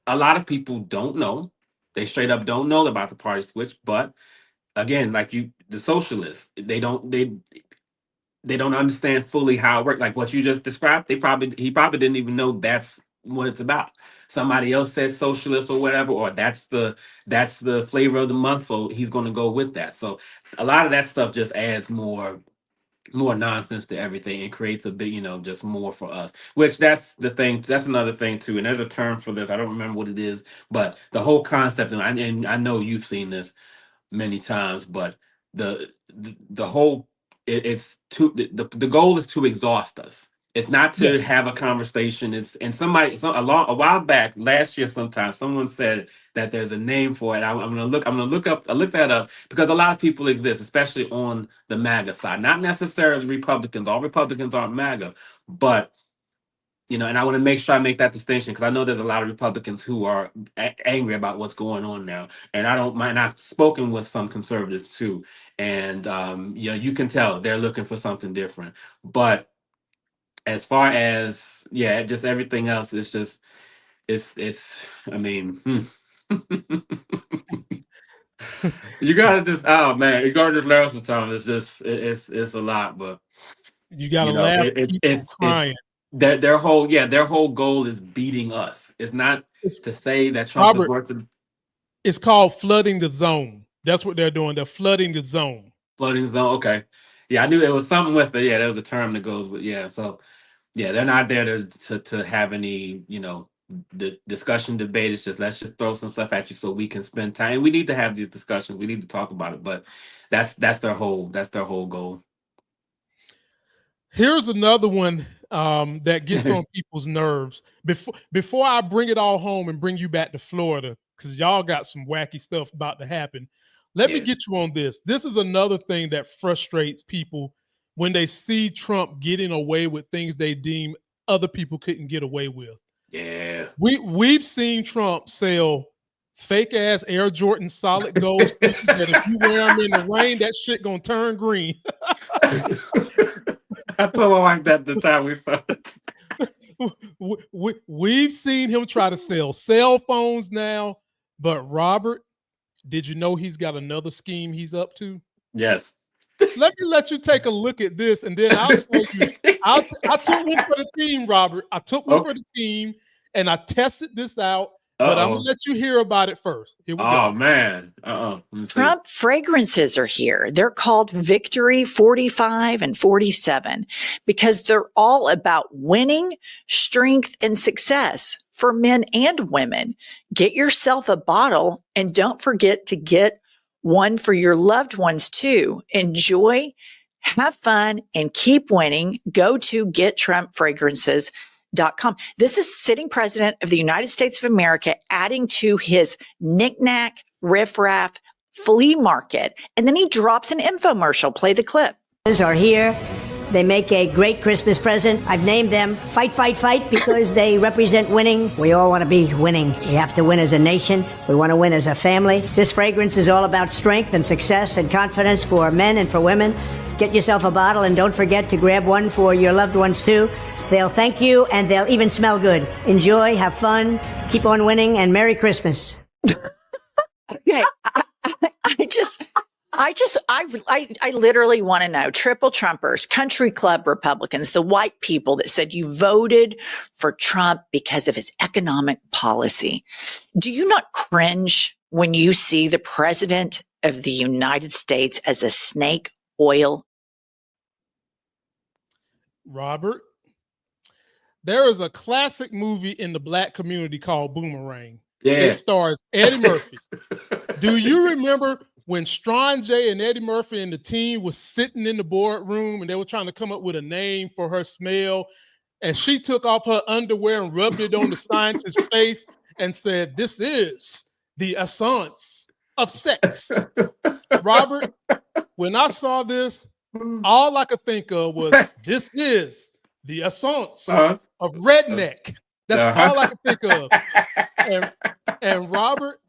a lot of people don't know. They straight up don't know about the party switch, but again, like the socialists, they don't understand fully how it works. Like what you just described, he probably didn't even know that's what it's about. Somebody else said socialist or whatever, or that's the flavor of the month, so he's going to go with that. So a lot of that stuff just adds more nonsense to everything and creates a big, just more for us. Which that's the thing. That's another thing too. And there's a term for this. I don't remember what it is, but the whole concept, and I know you've seen this many times, but the whole it's to the goal is to exhaust us. It's not to have a conversation. A while back last year sometime someone said that there's a name for it. I'm gonna look that up because a lot of people exist, especially on the MAGA side. Not necessarily Republicans. All Republicans aren't MAGA, but and I want to make sure I make that distinction because I know there's a lot of Republicans who are angry about what's going on now, and I don't mind. I've spoken with some conservatives too, and you can tell they're looking for something different. But as far as just everything else, it's just it's. I mean, you gotta just you gotta just laugh sometimes. It's just it's a lot, but you gotta laugh. It's crying. Their whole goal is beating us. It's not to say that Trump is working. It's called flooding the zone. That's what they're doing. They're flooding the zone. Flooding the zone. Okay. Yeah, I knew there was something with it. Yeah, there was a term that goes with So they're not there to have any, the discussion debate. It's just let's just throw some stuff at you so we can spend time. We need to have these discussions. We need to talk about it. But that's their whole goal. Here's another one that gets on people's nerves. Before I bring it all home and bring you back to Florida, because y'all got some wacky stuff about to happen, let me get you on this. This is another thing that frustrates people when they see Trump getting away with things they deem other people couldn't get away with. Yeah. We've seen Trump sell fake ass Air Jordan solid gold sneakers that if you wear them in the rain, that shit gonna turn green. I told my wife that the time we saw it. We've seen him try to sell cell phones now, but Robert, did you know he's got another scheme he's up to? Yes. Let you take a look at this, and then I'll tell you. I took one for the team, Robert. I took one for the team, and I tested this out. But I'm going to let you hear about it first. Here we go. Oh, man. Trump fragrances are here. They're called Victory 45 and 47 because they're all about winning, strength, and success for men and women. Get yourself a bottle and don't forget to get one for your loved ones too. Enjoy, have fun, and keep winning. Go to GetTrumpFragrances.com. This is sitting president of the United States of America adding to his knick-knack, riff-raff flea market. And then he drops an infomercial. Play the clip. Are here. They make a great Christmas present. I've named them Fight, Fight, Fight because they represent winning. We all want to be winning. We have to win as a nation. We want to win as a family. This fragrance is all about strength and success and confidence for men and for women. Get yourself a bottle and don't forget to grab one for your loved ones too. They'll thank you and they'll even smell good. Enjoy, have fun, keep on winning, and Merry Christmas. Okay. I literally want to know, triple Trumpers, country club Republicans, the white people that said you voted for Trump because of his economic policy. Do you not cringe when you see the president of the United States as a snake oil? Robert, there is a classic movie in the black community called Boomerang. Yeah. It stars Eddie Murphy. Do you remember when Strawn J and Eddie Murphy and the team was sitting in the boardroom and they were trying to come up with a name for her smell? And she took off her underwear and rubbed it on the scientist's face and said, "This is the essence of sex." Robert, when I saw this, all I could think of was, this is the essence of redneck. That's all I could think of. And Robert,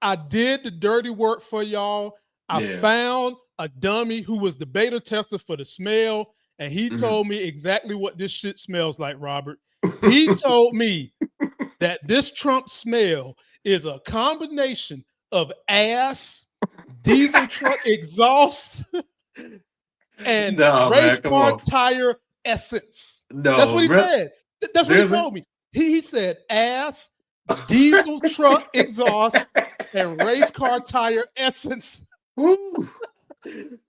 I did the dirty work for y'all. I found a dummy who was the beta tester for the smell, and he told me exactly what this shit smells like, Robert. He told me that this Trump smell is a combination of ass, diesel truck exhaust, and race car tire essence. No, that's what he said. That's what he told me. He said ass, diesel truck exhaust, and race car tire essence. And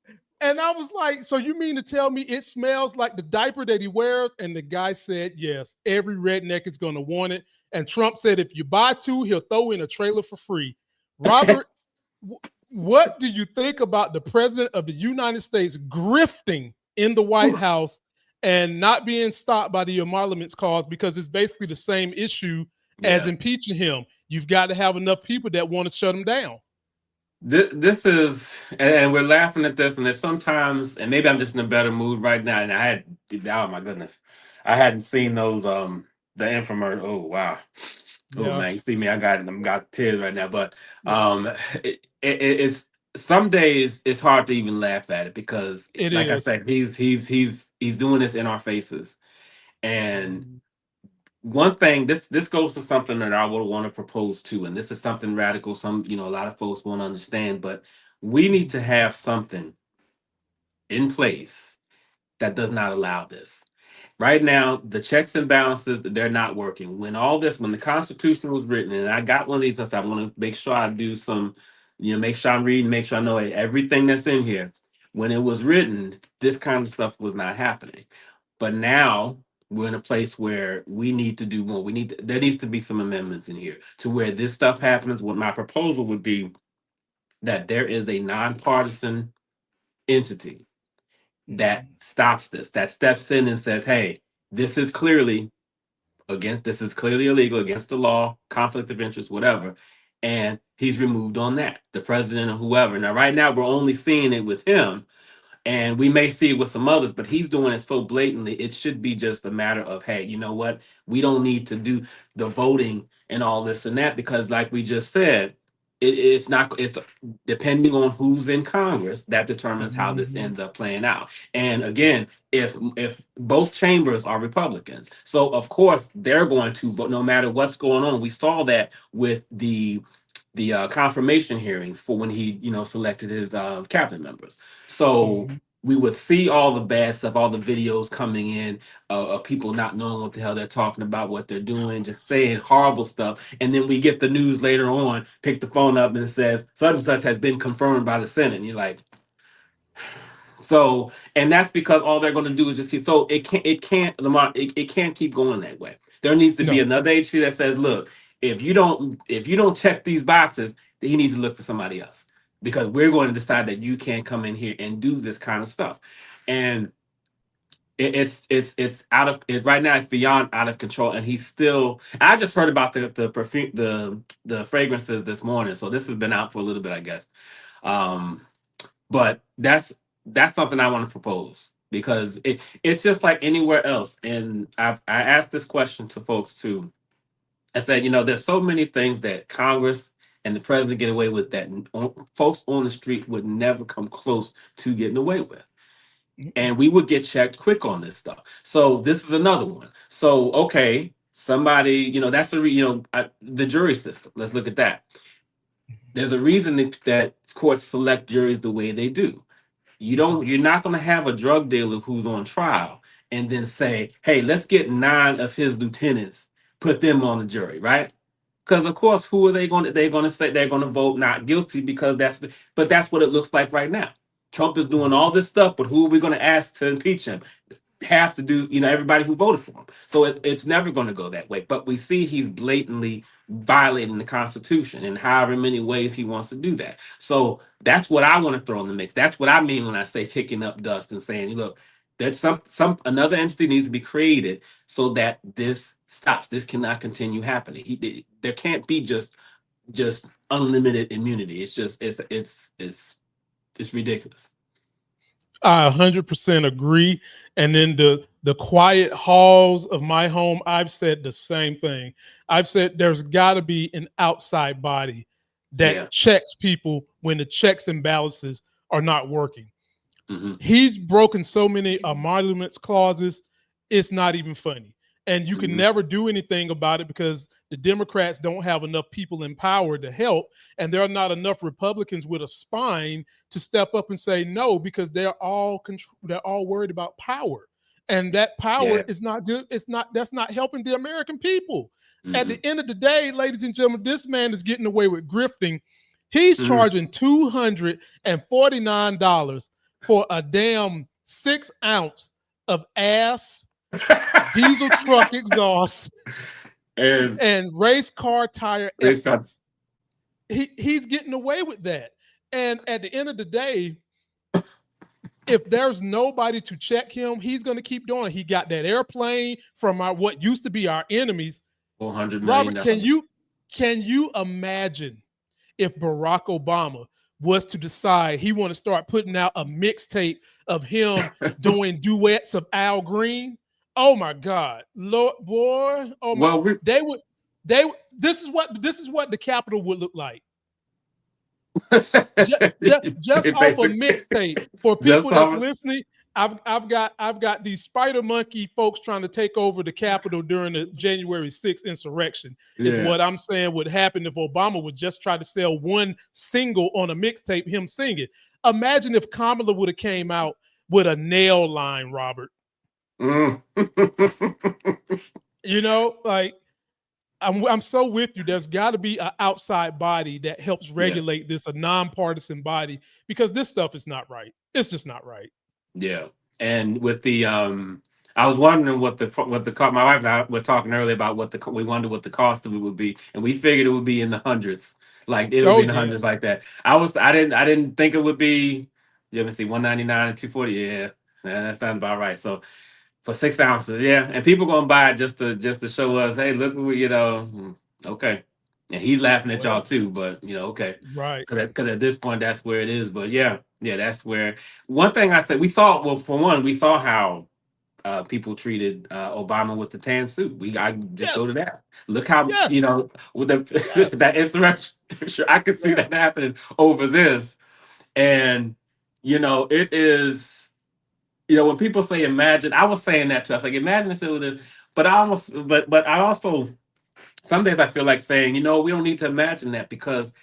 I was like, so you mean to tell me it smells like the diaper that he wears? And the guy said, yes, every redneck is going to want it. And Trump said, if you buy two, he'll throw in a trailer for free. Robert, what do you think about the president of the United States grifting in the White House and not being stopped by the emoluments cause, because it's basically the same issue as impeaching him? You've got to have enough people that want to shut him down. This is, and we're laughing at this, and there's sometimes, and maybe I'm just in a better mood right now. And oh my goodness, I hadn't seen those the infomercial. Oh wow, oh man, you see me, I got tears right now. But it's some days it's hard to even laugh at it because, like I said, he's doing this in our faces. And one thing, this goes to something that I would want to propose to, and this is something radical. A lot of folks won't understand, but we need to have something in place that does not allow this. Right now, the checks and balances, they're not working. When the Constitution was written, and I got one of these, I said, I want to make sure I do some, make sure I'm reading, make sure I know everything that's in here. When it was written, this kind of stuff was not happening. But now we're in a place where we need to do more. There needs to be some amendments in here to where this stuff happens. What my proposal would be that there is a nonpartisan entity that stops this, that steps in and says, hey, this is clearly illegal, against the law, conflict of interest, whatever. And he's removed on that, the president or whoever. Now, right now, we're only seeing it with him. And we may see it with some others, but he's doing it so blatantly, it should be just a matter of, hey, you know what? We don't need to do the voting and all this and that, because like we just said, it's depending on who's in Congress, that determines how this ends up playing out. And again, if both chambers are Republicans, so of course they're going to vote no matter what's going on. We saw that with the confirmation hearings for when he, selected his cabinet members. So we would see all the bad stuff, all the videos coming in of people not knowing what the hell they're talking about, what they're doing, just saying horrible stuff. And then we get the news later on, pick the phone up and it says such and such has been confirmed by the Senate. And you're like, so, and that's because all they're going to do is just keep. So it can't keep going that way. There needs to be another agency that says, look, if you don't check these boxes, then he needs to look for somebody else, because we're going to decide that you can't come in here and do this kind of stuff. And it's right now, it's beyond out of control. And he's still, I just heard about the perfume, the fragrances this morning. So this has been out for a little bit, I guess. But that's something I want to propose, because it's just like anywhere else. And I asked this question to folks too. I said, there's so many things that Congress and the president get away with that folks on the street would never come close to getting away with. and we would get checked quick on this stuff. So this is another one. So okay, somebody, that's the jury system. Let's look at that. There's a reason that courts select juries the way they do. You're not going to have a drug dealer who's on trial and then say, hey, let's get 9 of his lieutenants, put them on the jury, right? Because of course, who are they going to? They're going to say they're going to vote not guilty because that's what it looks like right now. Trump is doing all this stuff, but who are we going to ask to impeach him? Have to do, everybody who voted for him. So it's never going to go that way. But we see he's blatantly violating the Constitution in however many ways he wants to do that. So that's what I want to throw in the mix. That's what I mean when I say kicking up dust and saying, look, there's some another entity needs to be created so that this stops. This cannot continue happening. There can't be just unlimited immunity. It's just it's ridiculous. I 100% agree. And in the quiet halls of my home, I've said the same thing. I've said there's got to be an outside body that checks people when the checks and balances are not working. Mm-hmm. He's broken so many emoluments clauses, it's not even funny. And you can never do anything about it because the Democrats don't have enough people in power to help. And there are not enough Republicans with a spine to step up and say no, because they're all worried about power. And that power is not good. That's not helping the American people. At the end of the day, ladies and gentlemen, this man is getting away with grifting. He's charging $249 for a damn 6 ounce of ass diesel truck exhaust and race car tire essence. He's getting away with that. And at the end of the day, if there's nobody to check him, he's going to keep doing it. He got that airplane from what used to be our enemies. $400 million. Robert, can you imagine if Barack Obama was to decide he want to start putting out a mixtape of him doing duets of Al Green? Oh my God, Lord, boy! Oh my! This is what the Capitol would look like. just off a mixtape for people that's listening. I've got these spider monkey folks trying to take over the Capitol during the January 6th insurrection. Is what I'm saying would happen if Obama would just try to sell one single on a mixtape, him singing. Imagine if Kamala would have came out with a nail line, Robert. Like I'm so with you. There's got to be an outside body that helps regulate this, a nonpartisan body, because this stuff is not right. It's just not right. Yeah, and with the I was wondering what the my wife and I were talking earlier about we wondered what the cost of it would be, and we figured it would be in the hundreds, like it would be in the hundreds like that. I didn't think it would be. Let me see, $199 and $240. Yeah, that sounds about right. So for 6 ounces, and people gonna buy it just to show us, hey, look, okay. And he's laughing at y'all too, but okay, right? Because at this point, that's where it is. But yeah, that's where. One thing I said, we saw how people treated Obama with the tan suit. I just go to that. Look how with that insurrection. I could see that happening over this, and it is. When people say imagine, I was saying that to us, like imagine if it was this, but I also some days I feel like saying, we don't need to imagine that, because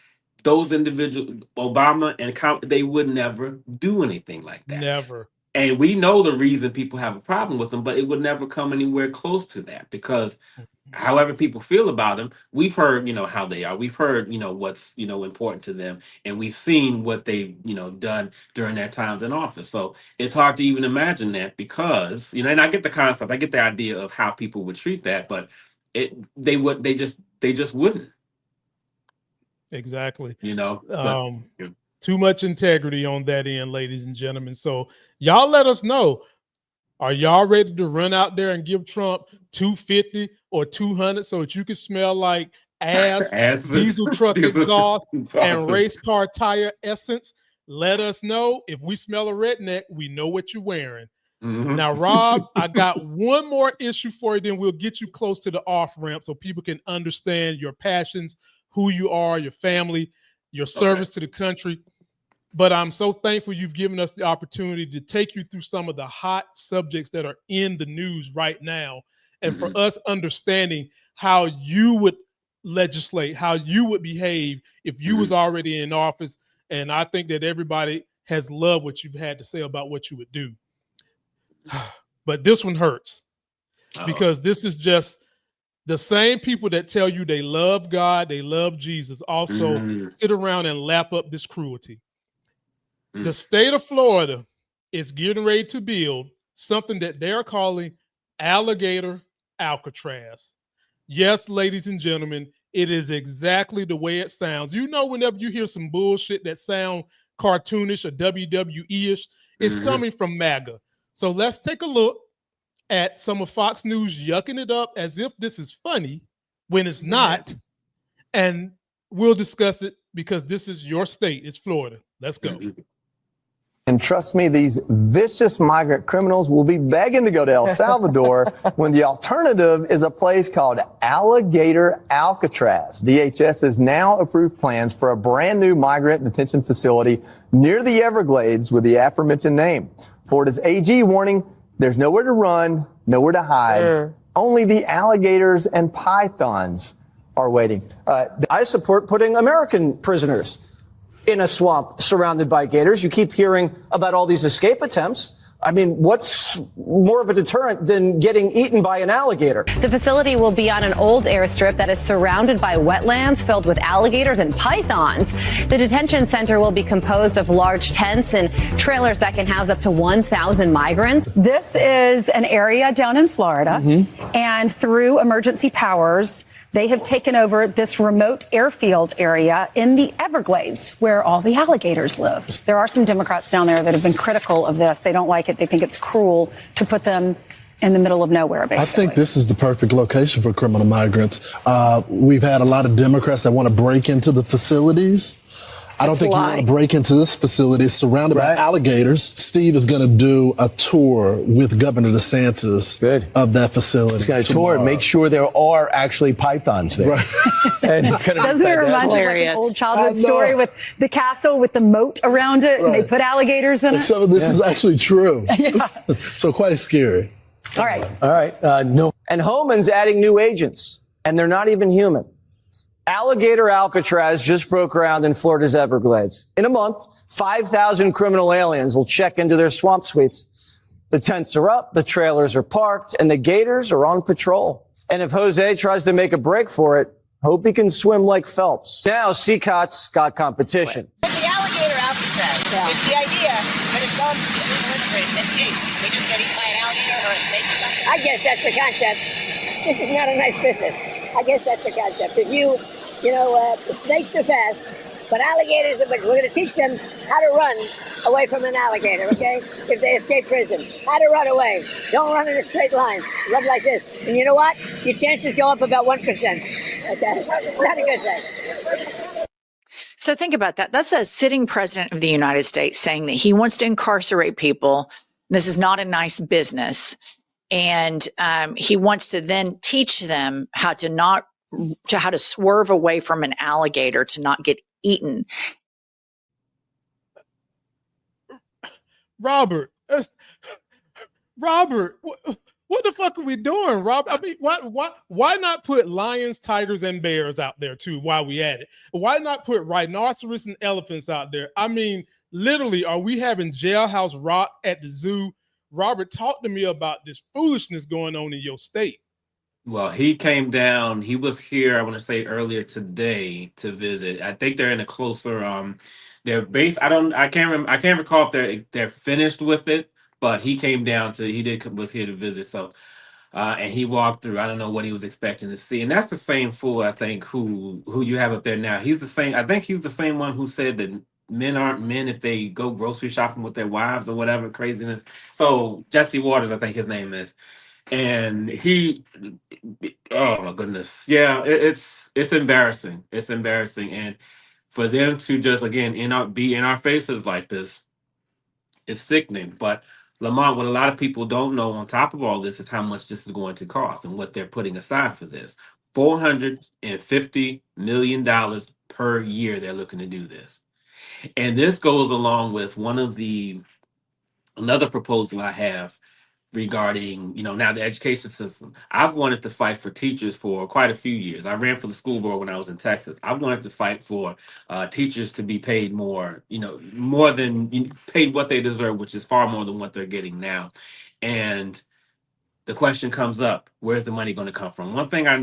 those individuals, Obama and they would never do anything like that. Never. And we know the reason people have a problem with them, but it would never come anywhere close to that, because however people feel about them, we've heard, how they are. We've heard, what's, important to them. And we've seen what they've, done during their times in office. So it's hard to even imagine that, because, and I get the concept, I get the idea of how people would treat that, but they just wouldn't. Exactly. Too much integrity on that end, ladies and gentlemen. So y'all let us know. Are y'all ready to run out there and give Trump $250 or $200 so that you can smell like ass diesel truck exhaust and race car tire essence? Let us know. If we smell a redneck, we know what you're wearing. Now, Rob, I got one more issue for you, then we'll get you close to the off-ramp so people can understand your passions, who you are, your family, your service to the country. But I'm so thankful you've given us the opportunity to take you through some of the hot subjects that are in the news right now, and for us understanding how you would legislate, how you would behave if you was already in office. And I think that everybody has loved what you've had to say about what you would do. But this one hurts because this is just the same people that tell you they love God, they love Jesus, also sit around and lap up this cruelty. The state of Florida is getting ready to build something that they're calling alligator Alcatraz. Yes, ladies and gentlemen, it is exactly the way it sounds. You know, whenever you hear some bullshit that sound cartoonish or WWE-ish, it's coming from MAGA. So let's take a look at some of Fox News yucking it up as if this is funny when it's not. And we'll discuss it because this is your state. It's Florida. Let's go. And trust me, these vicious migrant criminals will be begging to go to El Salvador when the alternative is a place called Alligator Alcatraz. DHS has now approved plans for a brand new migrant detention facility near the Everglades with the aforementioned name. Florida's AG warning there's nowhere to run, nowhere to hide. Only the alligators and pythons are waiting. I support putting American prisoners in a swamp surrounded by gators. You keep hearing about all these escape attempts. I mean, what's more of a deterrent than getting eaten by an alligator? The facility will be on an old airstrip that is surrounded by wetlands filled with alligators and pythons. The detention center will be composed of large tents and trailers that can house up to 1,000 migrants. This is an area down in Florida, and through emergency powers, they have taken over this remote airfield area in the Everglades where all the alligators live. There are some Democrats down there that have been critical of this. They don't like it. They think it's cruel to put them in the middle of nowhere, basically. I think this is the perfect location for criminal migrants. We've had a lot of Democrats that want to break into the facilities. I don't think you want to break into this facility. It's surrounded by alligators. Steve is going to do a tour with Governor DeSantis of that facility. He's going to tour and make sure there are actually pythons there. Right. And it's going to Doesn't it remind you of like an old childhood story with the castle with the moat around it and they put alligators in it? So this is actually true. So quite scary. All right. All right. No. And Homan's adding new agents, and they're not even human. Alligator Alcatraz just broke ground in Florida's Everglades. In a month, 5,000 criminal aliens will check into their swamp suites. The tents are up, the trailers are parked, and the gators are on patrol. And if Jose tries to make a break for it, hope he can swim like Phelps. Now, Seacot's got competition. But the alligator Alcatraz, it's the idea that it's going to escape. They just get eaten by an alligator or a snake or something. I guess that's the concept. This is not a nice business. I guess that's the concept. If the snakes are fast, but alligators are big. We're going to teach them how to run away from an alligator, okay? If they escape prison, how to run away. Don't run in a straight line. Run like this. And you know what? Your chances go up about 1%. Okay? Not a good thing. So think about that. That's a sitting president of the United States saying that he wants to incarcerate people. This is not a nice business. And he wants to then teach them how to swerve away from an alligator to not get eaten. Robert, what the fuck are we doing, Rob? I mean, why not put lions, tigers, and bears out there too while we at it? Why not put rhinoceros and elephants out there? I mean, literally, are we having Jailhouse Rock at the zoo? Robert, talk to me about this foolishness going on in your state. Well, he came down. He was here, I want to say earlier today to visit. I think they're in a closer they're based. I can't recall if they're finished with it, but he came down was here to visit. So and he walked through. I don't know what he was expecting to see. And that's the same fool, I think, who you have up there now. He's the same, I think he's the same one who said that men aren't men if they go grocery shopping with their wives or whatever craziness. So Jesse Waters, I think his name is. And oh my goodness. Yeah, it's embarrassing. It's embarrassing. And for them to just, again, be in our faces like this is sickening. But Lamont, what a lot of people don't know on top of all this is how much this is going to cost and what they're putting aside for this. $450 million per year they're looking to do this. And this goes along with another proposal I have regarding, now the education system. I've wanted to fight for teachers for quite a few years. I ran for the school board when I was in Texas. I wanted to fight for teachers to be paid more, more than paid what they deserve, which is far more than what they're getting now. And the question comes up, where's the money going to come from? One thing I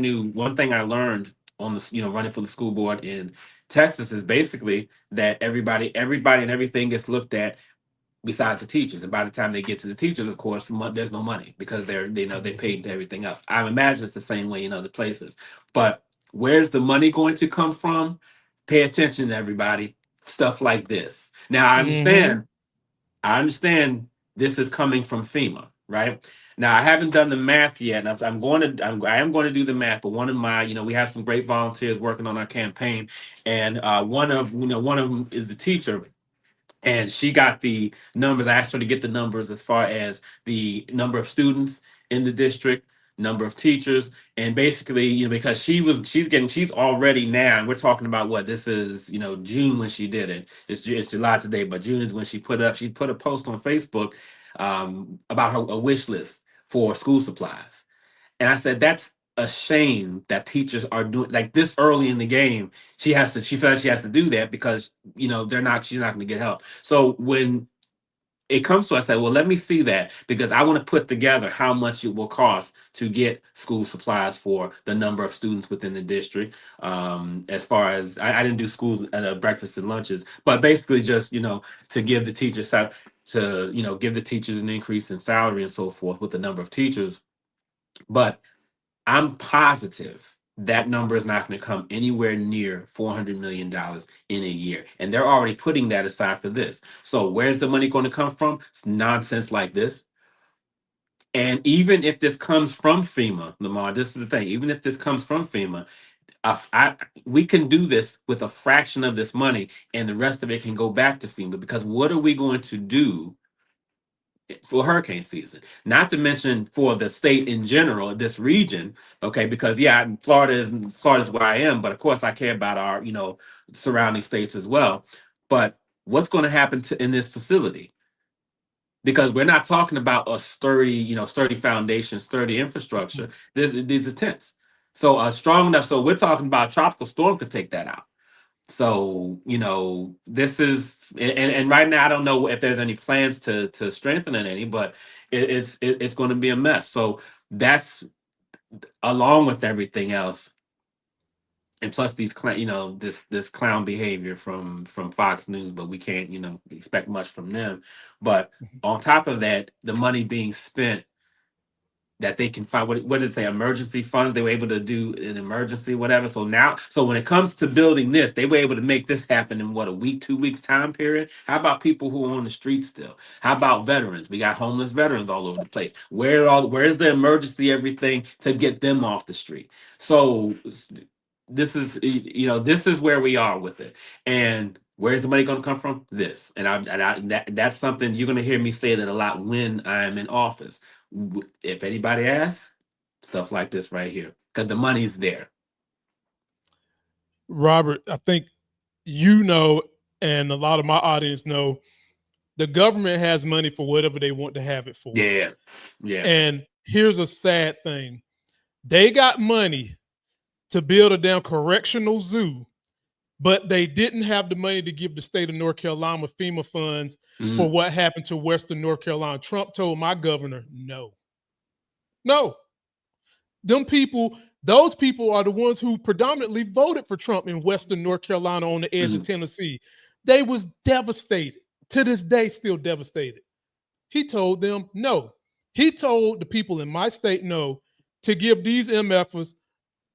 learned on the, running for the school board in Texas is basically that everybody and everything gets looked at besides the teachers. And by the time they get to the teachers, of course, there's no money because they're paid to everything else. I imagine it's the same way in other places. But where's the money going to come from? Pay attention, everybody. Stuff like this. Now I understand this is coming from FEMA, right? Now I haven't done the math yet, and I am going to do the math. But one of my, we have some great volunteers working on our campaign, and one of them is the teacher, and she got the numbers. I asked her to get the numbers as far as the number of students in the district, number of teachers, and basically, because she's already now, and we're talking about what this is, June when she did it. It's July today, but June is when she put a post on Facebook about a wish list for school supplies. And I said, that's a shame that teachers are doing like this early in the game. She feels she has to do that because, she's not going to get help. So when it comes to us, I said, well, let me see that because I want to put together how much it will cost to get school supplies for the number of students within the district. As far as I didn't do school breakfast and lunches, but basically just, to give the teachers give the teachers an increase in salary and so forth with the number of teachers. But I'm positive that number is not going to come anywhere near $400 million in a year. And they're already putting that aside for this. So where's the money going to come from? It's nonsense like this. And even if this comes from FEMA, Lamar, this is the thing, even if this comes from FEMA, we can do this with a fraction of this money and the rest of it can go back to FEMA because what are we going to do for hurricane season, not to mention for the state in general, this region, okay? Because Florida is where I am, but of course I care about our, surrounding states as well. But what's going to happen in this facility? Because we're not talking about a sturdy foundation, sturdy infrastructure. These are tents. So strong enough. So we're talking about a tropical storm could take that out. So, this is, and right now I don't know if there's any plans to strengthen it any, but it's going to be a mess. So that's along with everything else. And plus these this clown behavior from Fox News, but we can't, expect much from them. But on top of that, the money being spent that they can find, what did it say, emergency funds, they were able to do an emergency, whatever. So when it comes to building this, they were able to make this happen in a week, 2 weeks time period. How about people who are on the street still? How about veterans? We got homeless veterans all over the place. Where's the emergency everything to get them off the street? So this is where we are with it. And where's the money going to come from? This. That's something you're going to hear me say that a lot when I'm in office. If anybody asks, stuff like this right here, because the money's there. Robert, I think and a lot of my audience know, the government has money for whatever they want to have it for. Yeah. And here's a sad thing. They got money to build a damn correctional zoo, but they didn't have the money to give the state of North Carolina FEMA funds for what happened to Western North Carolina. Trump told my governor, no. Those people are the ones who predominantly voted for Trump in Western North Carolina on the edge of Tennessee. They was devastated. To this day, still devastated. He told them no. He told the people in my state no to give these MFers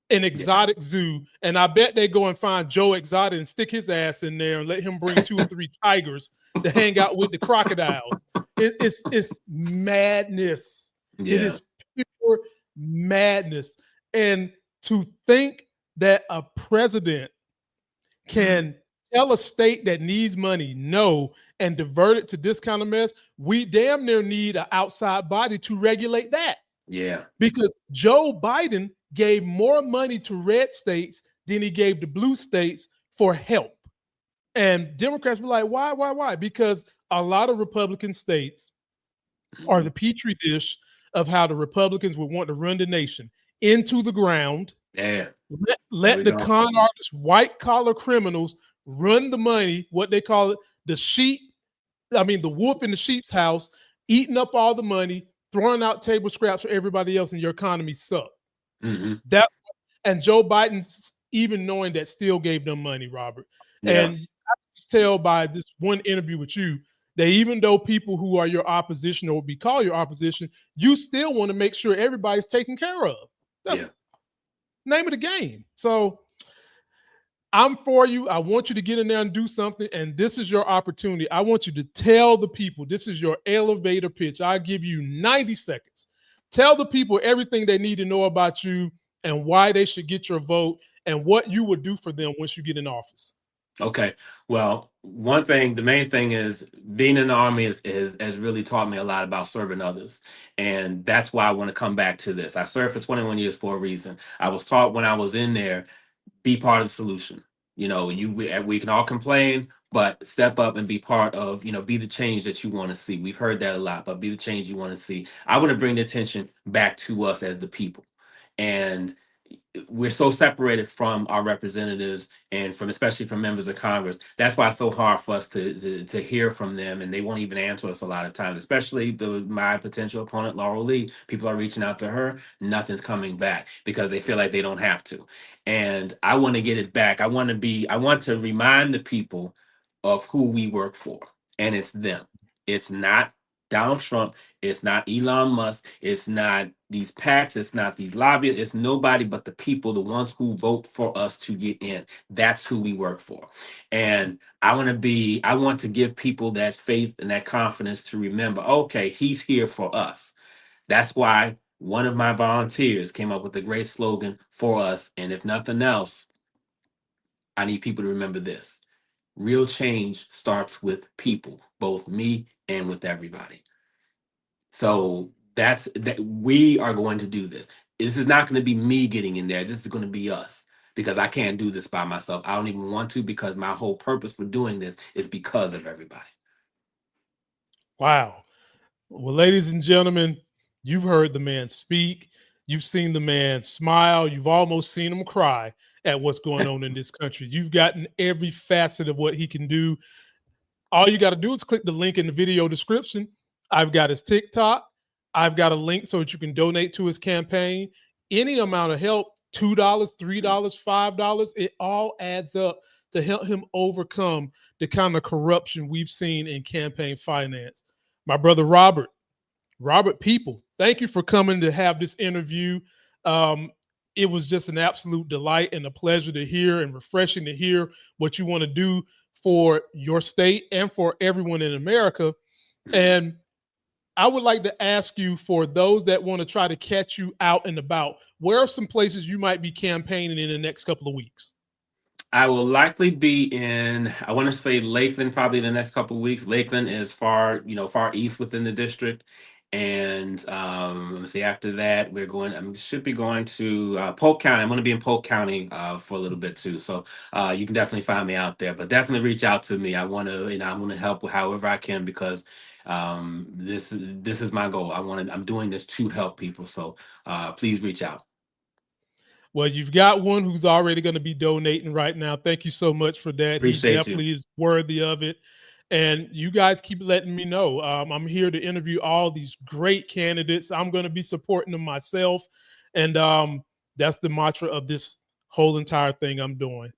an exotic zoo, and I bet they go and find Joe Exotic and stick his ass in there and let him bring 2 or 3 tigers to hang out with the crocodiles. It's madness. Yeah. It is pure madness. And to think that a president can tell a state that needs money no and divert it to this kind of mess, we damn near need an outside body to regulate that. Yeah. Because Joe Biden gave more money to red states than he gave the blue states for help. And Democrats were like, why? Because a lot of Republican states are the petri dish of how the Republicans would want to run the nation into the ground. Yeah. Let the con artists, white collar criminals run the money, what they call it, the wolf in the sheep's house, eating up all the money, throwing out table scraps for everybody else, and your economy sucked. Mm-hmm. And Joe Biden's even knowing that still gave them money, Robert. Yeah. And I can just tell by this one interview with you that even though people who are your opposition or be called your opposition, you still want to make sure everybody's taken care of. That's the name of the game. So I'm for you. I want you to get in there and do something. And this is your opportunity. I want you to tell the people, this is your elevator pitch. I give you 90 seconds. Tell the people everything they need to know about you and why they should get your vote and what you would do for them once you get in office. Okay. Well, the main thing is being in the Army has really taught me a lot about serving others. And that's why I want to come back to this. I served for 21 years for a reason. I was taught when I was in there, be part of the solution. We can all complain, but step up and be part of, be the change that you want to see. We've heard that a lot, but be the change you want to see. I want to bring the attention back to us as the people. And we're so separated from our representatives and especially from members of Congress. That's why it's so hard for us to hear from them, and they won't even answer us a lot of times, especially my potential opponent, Laurel Lee. People are reaching out to her. Nothing's coming back because they feel like they don't have to. And I want to get it back. I want to remind the people of who we work for, and it's them. It's not Donald Trump. It's not Elon Musk. It's not these PACs. It's not these lobbyists. It's nobody but the people, the ones who vote for us to get in. That's who we work for. And I want to give people that faith and that confidence to remember, okay, he's here for us. That's why one of my volunteers came up with a great slogan for us. And if nothing else, I need people to remember this. Real change starts with people, both me and with everybody. So that we are going to do this. This is not going to be me getting in there. This is going to be us, because I can't do this by myself. I don't even want to, because my whole purpose for doing this is because of everybody. Wow. Well, ladies and gentlemen, you've heard the man speak. You've seen the man smile. You've almost seen him cry at what's going on in this country. You've gotten every facet of what he can do. All you got to do is click the link in the video description. I've got his TikTok. I've got a link so that you can donate to his campaign. Any amount of help, $2, $3, $5, it all adds up to help him overcome the kind of corruption we've seen in campaign finance. My brother Robert People, thank you for coming to have this interview. It was just an absolute delight and a pleasure to hear, and refreshing to hear what you want to do for your state and for everyone in America. And I would like to ask you, for those that want to try to catch you out and about, where are some places you might be campaigning in the next couple of weeks? I will likely be in, I want to say Lakeland, probably in the next couple of weeks. Lakeland is far east within the district. And let me see, after that, should be going to Polk County. I'm going to be in Polk County for a little bit too. So you can definitely find me out there, but definitely reach out to me. I want to, I'm going to help however I can, because this is my goal. I'm doing this to help people. So please reach out. Well, you've got one who's already going to be donating right now. Thank you so much for that. Appreciate he definitely is worthy of it. And you guys keep letting me know. I'm here to interview all these great candidates. I'm going to be supporting them myself. And that's the mantra of this whole entire thing I'm doing.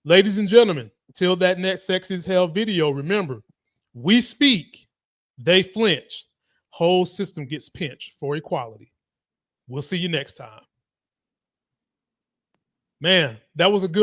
Ladies and gentlemen, till that next Sex is Hell video, remember, we speak, they flinch. Whole system gets pinched for equality. We'll see you next time. Man, that was a good